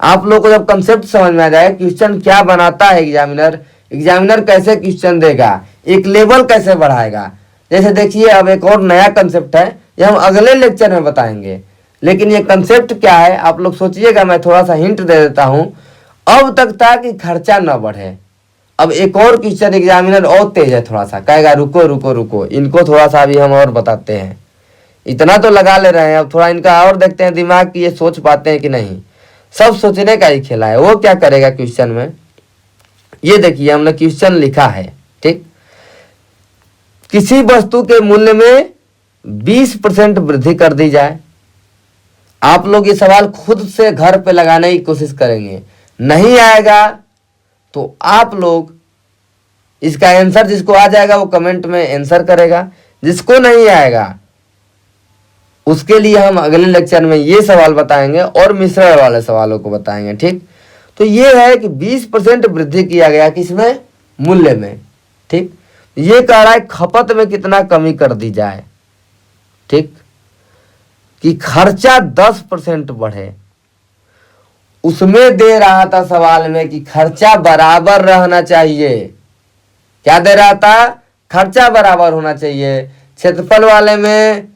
आप लोग को जब कंसेप्ट समझ में आ जाए क्वेश्चन क्या बनाता है एग्जामिनर कैसे क्वेश्चन देगा, एक लेवल कैसे बढ़ाएगा। जैसे देखिए अब एक और नया कंसेप्ट है, ये हम अगले लेक्चर में बताएंगे, लेकिन ये कंसेप्ट क्या है आप लोग सोचिएगा। मैं थोड़ा सा हिंट दे देता हूँ। अब तक था कि खर्चा न बढ़े। अब एक और क्वेश्चन एग्जामिनर और तेज है, थोड़ा सा कहेगा रुको रुको रुको, इनको थोड़ा सा अभी हम और बताते हैं। इतना तो लगा ले रहे हैं, अब थोड़ा इनका और देखते हैं दिमाग की ये सोच पाते हैं कि नहीं। सब सोचने का ही खेला है। वो क्या करेगा क्वेश्चन में, ये देखिए हमने क्वेश्चन लिखा है, ठीक। किसी वस्तु के मूल्य में 20% वृद्धि कर दी जाए। आप लोग ये सवाल खुद से घर पे लगाने की कोशिश करेंगे, नहीं आएगा तो आप लोग इसका आंसर, जिसको आ जाएगा वो कमेंट में आंसर करेगा, जिसको नहीं आएगा उसके लिए हम अगले लेक्चर में ये सवाल बताएंगे और मिश्रण वाले सवालों को बताएंगे, ठीक। तो ये है कि 20% वृद्धि किया गया किसमें, मूल्य में, ठीक। ये कह रहा है खपत में कितना कमी कर दी जाए, ठीक, कि खर्चा 10% बढ़े। उसमें दे रहा था सवाल में कि खर्चा बराबर रहना चाहिए। क्या दे रहा था, खर्चा बराबर होना चाहिए। क्षेत्रफल वाले में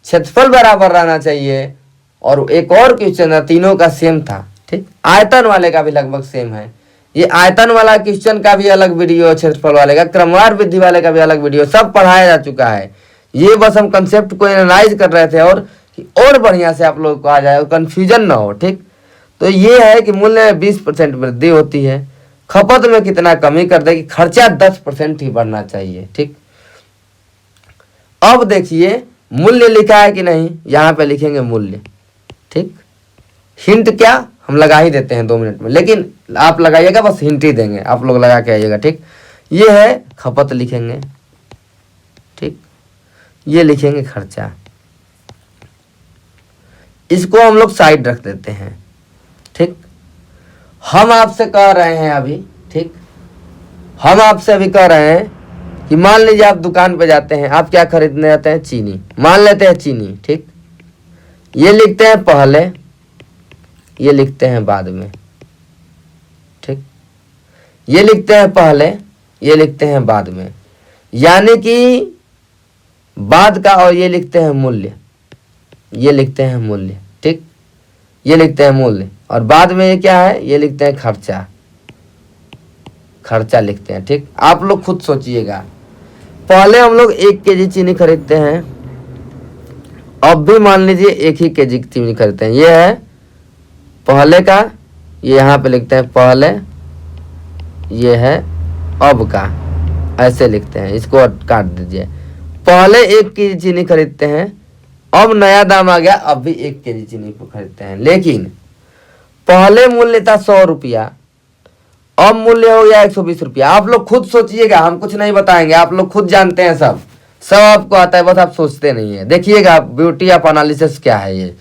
क्षेत्रफल बराबर रहना चाहिए। और एक और क्वेश्चन था, तीनों का सेम था, ठीक। आयतन वाले का भी लगभग सेम है। ये आयतन वाला क्वेश्चन का भी अलग वीडियो, क्षेत्रफल वाले का, क्रमवार वृद्धि वाले का भी अलग वीडियो, सब पढ़ाया जा चुका है। ये बस हम कंसेप्ट को एनालाइज कर रहे थे और बढ़िया से आप लोगों को आ जाए, कंफ्यूजन ना हो, ठीक। तो ये है कि मूल्य में 20% वृद्धि होती है, खपत में कितना कमी कर दे कि खर्चा 10% ही बढ़ना चाहिए, ठीक। अब देखिए मूल्य लिखा है कि नहीं, यहाँ पे लिखेंगे मूल्य, ठीक। हिंट क्या हम लगा ही देते हैं 2 मिनट में, लेकिन आप लगाइएगा, बस हिंट ही देंगे, आप लोग लगा के आइएगा, ठीक। ये है खपत लिखेंगे, ठीक। ये लिखेंगे खर्चा, इसको हम लोग साइड रख देते हैं, ठीक। हम आपसे कह रहे हैं अभी, ठीक, हम आपसे अभी कह रहे हैं कि मान लीजिए आप दुकान पे जाते हैं, आप क्या खरीदने जाते हैं, चीनी, मान लेते हैं चीनी, ठीक। ये लिखते हैं पहले, ये लिखते हैं बाद में, ठीक। ये लिखते हैं पहले, ये लिखते हैं बाद में, यानी कि बाद का, और ये लिखते हैं मूल्य, ये लिखते हैं मूल्य, ठीक। ये लिखते हैं मूल्य, और बाद में ये क्या है, ये लिखते हैं खर्चा, खर्चा लिखते हैं, ठीक। आप लोग खुद सोचिएगा। पहले हम लोग 1 kg चीनी खरीदते हैं, अब भी मान लीजिए 1 ही kg चीनी खरीदते हैं। ये है पहले का, ये यहाँ पे लिखते हैं पहले, ये है अब का, ऐसे लिखते हैं, इसको काट दीजिए। पहले 1 kg चीनी खरीदते हैं, अब नया दाम आ गया, अब भी 1 kg चीनी को खरीदते हैं। लेकिन पहले मूल्य था 100 रुपया, अब मूल्य हो गया 120 रुपया। आप लोग खुद सोचिएगा, हम कुछ नहीं बताएंगे, आप लोग खुद जानते हैं, सब आपको आता है, बस आप सोचते नहीं है। देखिएगा ब्यूटी ऑफ एनालिसिस क्या है। ये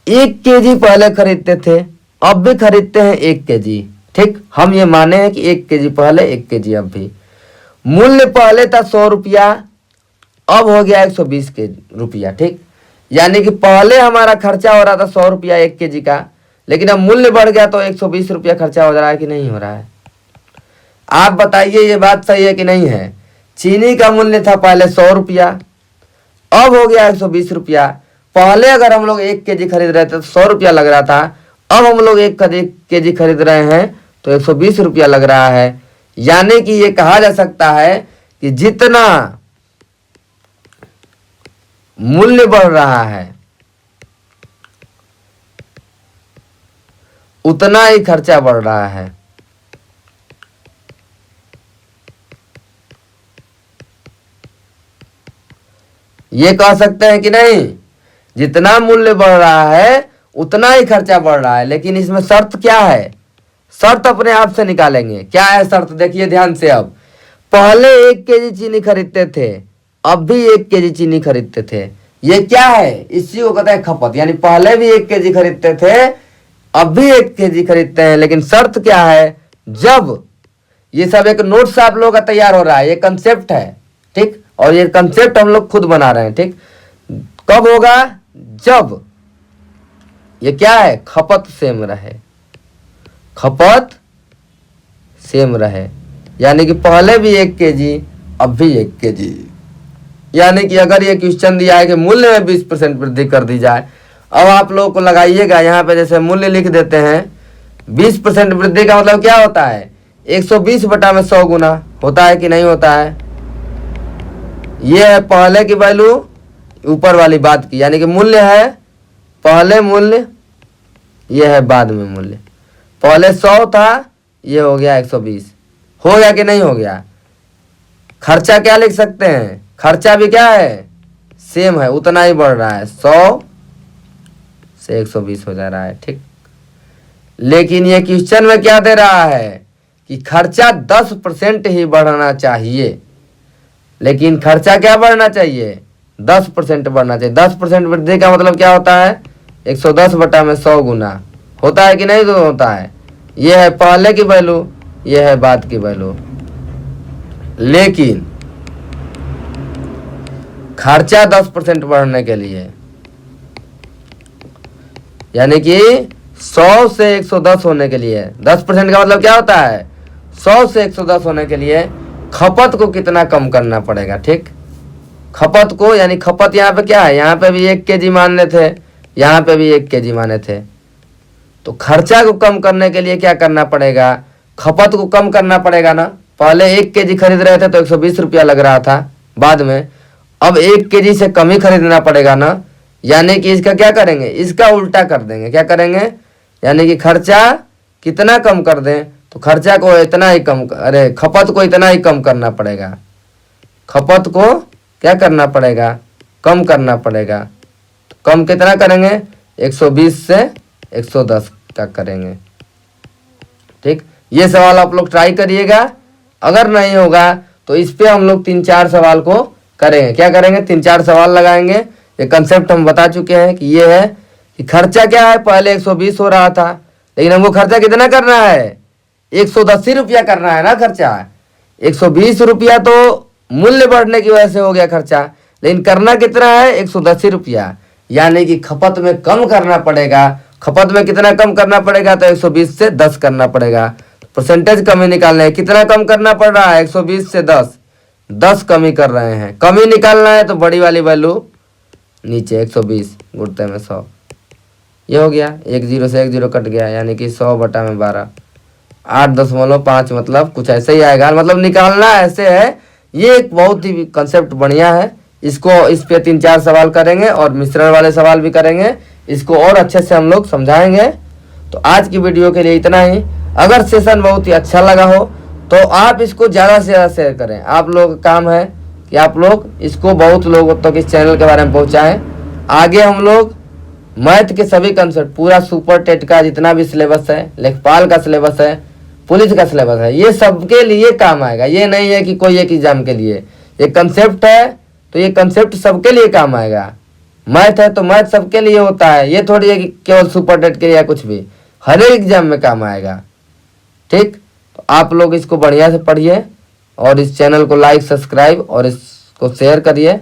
1 kg पहले खरीदते थे, अब भी खरीदते हैं 1 kg, ठीक। हम ये माने हैं कि 1 kg पहले, 1 kg अब भी। मूल्य पहले था 100 रुपया, अब हो गया 120 रुपया, ठीक। यानी कि पहले हमारा खर्चा हो रहा था 100 रुपया 1 kg का, लेकिन अब मूल्य बढ़ गया तो 120 रुपया खर्चा हो रहा है कि नहीं हो रहा है। आप बताइए ये बात सही है कि नहीं है। चीनी का मूल्य था पहले 100 रुपया, अब हो गया 120 रुपया। पहले अगर हम लोग 1 kg खरीद रहे थे तो 100 रुपया लग रहा था, अब हम लोग 1 kg खरीद रहे हैं तो 120 रुपया लग रहा है। यानी कि ये कहा जा सकता है कि जितना मूल्य बढ़ रहा है उतना ही खर्चा बढ़ रहा है। ये कह सकते हैं कि नहीं, जितना मूल्य बढ़ रहा है उतना ही खर्चा बढ़ रहा है। लेकिन इसमें शर्त क्या है, शर्त अपने आप से निकालेंगे। क्या है शर्त, देखिए ध्यान से। अब पहले 1 kg चीनी खरीदते थे, अब भी 1 kg चीनी खरीदते थे। ये क्या है, इसी को कहते हैं खपत। यानी पहले भी 1 kg खरीदते थे, अब भी 1 kg खरीदते हैं। लेकिन शर्त क्या है, जब ये सब एक नोट्स आप लोगों का तैयार हो रहा है, ये कंसेप्ट है, ठीक। और ये कंसेप्ट हम लोग खुद बना रहे हैं, ठीक। कब होगा, जब ये क्या है, खपत सेम रहे, खपत सेम रहे। यानी कि पहले भी 1 kg, अब भी 1 kg। यानी कि अगर ये क्वेश्चन दिया है कि मूल्य में 20% वृद्धि कर दी जाए, अब आप लोगों को लगाइएगा यहाँ पे, जैसे मूल्य लिख देते हैं 20% वृद्धि का मतलब क्या होता है? 120 बटा में 100 गुना होता है कि नहीं होता है? ये है पहले की वैल्यू ऊपर वाली बात की, यानी कि मूल्य है पहले मूल्य, ये है बाद में मूल्य। पहले 100 था, ये हो गया 120। हो गया कि नहीं हो गया? खर्चा क्या लिख सकते हैं? खर्चा भी क्या है? सेम है, उतना ही बढ़ रहा है, 100 से 120 हो जा रहा है। ठीक, लेकिन ये क्वेश्चन में क्या दे रहा है कि खर्चा 10% ही बढ़ना चाहिए, लेकिन खर्चा क्या बढ़ना चाहिए? 10% बढ़ना चाहिए। 10% वृद्धि का मतलब क्या होता है? 110 बटा में 100 गुना होता है कि नहीं तो होता है? ये है पहले की वैल्यू, ये है बाद की वैल्यू। लेकिन खर्चा 10% बढ़ने के लिए, यानी कि 100 से 110 होने के लिए, 10% का मतलब क्या होता है? 100 से 110 होने के लिए खपत को कितना कम करना पड़ेगा? ठीक, खपत को, यानी खपत यहाँ पे क्या है? यहाँ पे भी 1 kg माने थे, यहाँ पे भी 1 kg माने थे, तो खर्चा को कम करने के लिए क्या करना पड़ेगा? खपत को कम करना पड़ेगा ना। पहले 1 kg खरीद रहे थे तो 120 रुपया लग रहा था, बाद में अब 1 kg से कम ही खरीदना पड़ेगा ना। यानी कि इसका क्या करेंगे? इसका उल्टा कर देंगे। क्या करेंगे? यानी कि खर्चा कितना कम कर दें? तो खर्चा को इतना ही कम, अरे खपत को इतना ही कम करना पड़ेगा। खपत को क्या करना पड़ेगा? कम करना पड़ेगा। तो कम कितना करेंगे? 120 से 110 का करेंगे। ठीक, ये सवाल आप लोग ट्राई करिएगा। अगर नहीं होगा तो इस पे हम लोग 3-4 सवाल को करेंगे। क्या करेंगे? 3-4 सवाल लगाएंगे। ये कंसेप्ट हम बता चुके हैं कि ये है कि खर्चा क्या है? पहले 120 हो रहा था, लेकिन हमको खर्चा कितना करना है? 180 रुपया करना है ना खर्चा। 120 रुपया तो मूल्य बढ़ने की वजह से हो गया खर्चा, लेकिन करना कितना है? 180 रुपया। यानी कि खपत में कम करना पड़ेगा। खपत में कितना कम करना पड़ेगा? तो 120 से 10 करना पड़ेगा। परसेंटेज कमी निकालना है, कितना कम करना पड़ रहा है? 120 से 10 कमी कर रहे हैं। कमी निकालना है तो बड़ी वाली वैल्यू नीचे 120 गुणते में 100, ये हो गया। 1 0 से 1 0 कट गया, यानी कि 100 बटा में 12, 8.5 मतलब कुछ ऐसे ही आएगा। मतलब निकालना ऐसे है। ये एक बहुत ही कंसेप्ट बढ़िया है। इसको इस पे 3-4 सवाल करेंगे और मिश्रण वाले सवाल भी करेंगे। इसको और अच्छे से हम लोग समझाएंगे। तो आज की वीडियो के लिए इतना ही। अगर सेशन बहुत ही अच्छा लगा हो तो आप इसको ज़्यादा से ज़्यादा शेयर करें। आप लोग का काम है कि आप लोग इसको बहुत लोगों तक इस चैनल के बारे में पहुंचाएं। आगे हम लोग मैथ के सभी कंसेप्ट, पूरा सुपर टेट का जितना भी सिलेबस है, लेखपाल का सिलेबस है, पुलिस का सिलेबस है, ये सबके लिए काम आएगा। ये नहीं है कि कोई एक एग्जाम के लिए। ये कंसेप्ट है तो ये कंसेप्ट सबके लिए काम आएगा। मैथ है तो मैथ सबके लिए होता है। ये थोड़ी है कि केवल सुपर टेट के लिए या कुछ भी, हर एक एग्जाम में काम आएगा। ठीक, तो आप लोग इसको बढ़िया से पढ़िए और इस चैनल को लाइक, सब्सक्राइब और इसको शेयर करिए।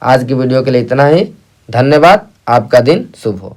आज की वीडियो के लिए इतना ही। धन्यवाद। आपका दिन शुभ हो।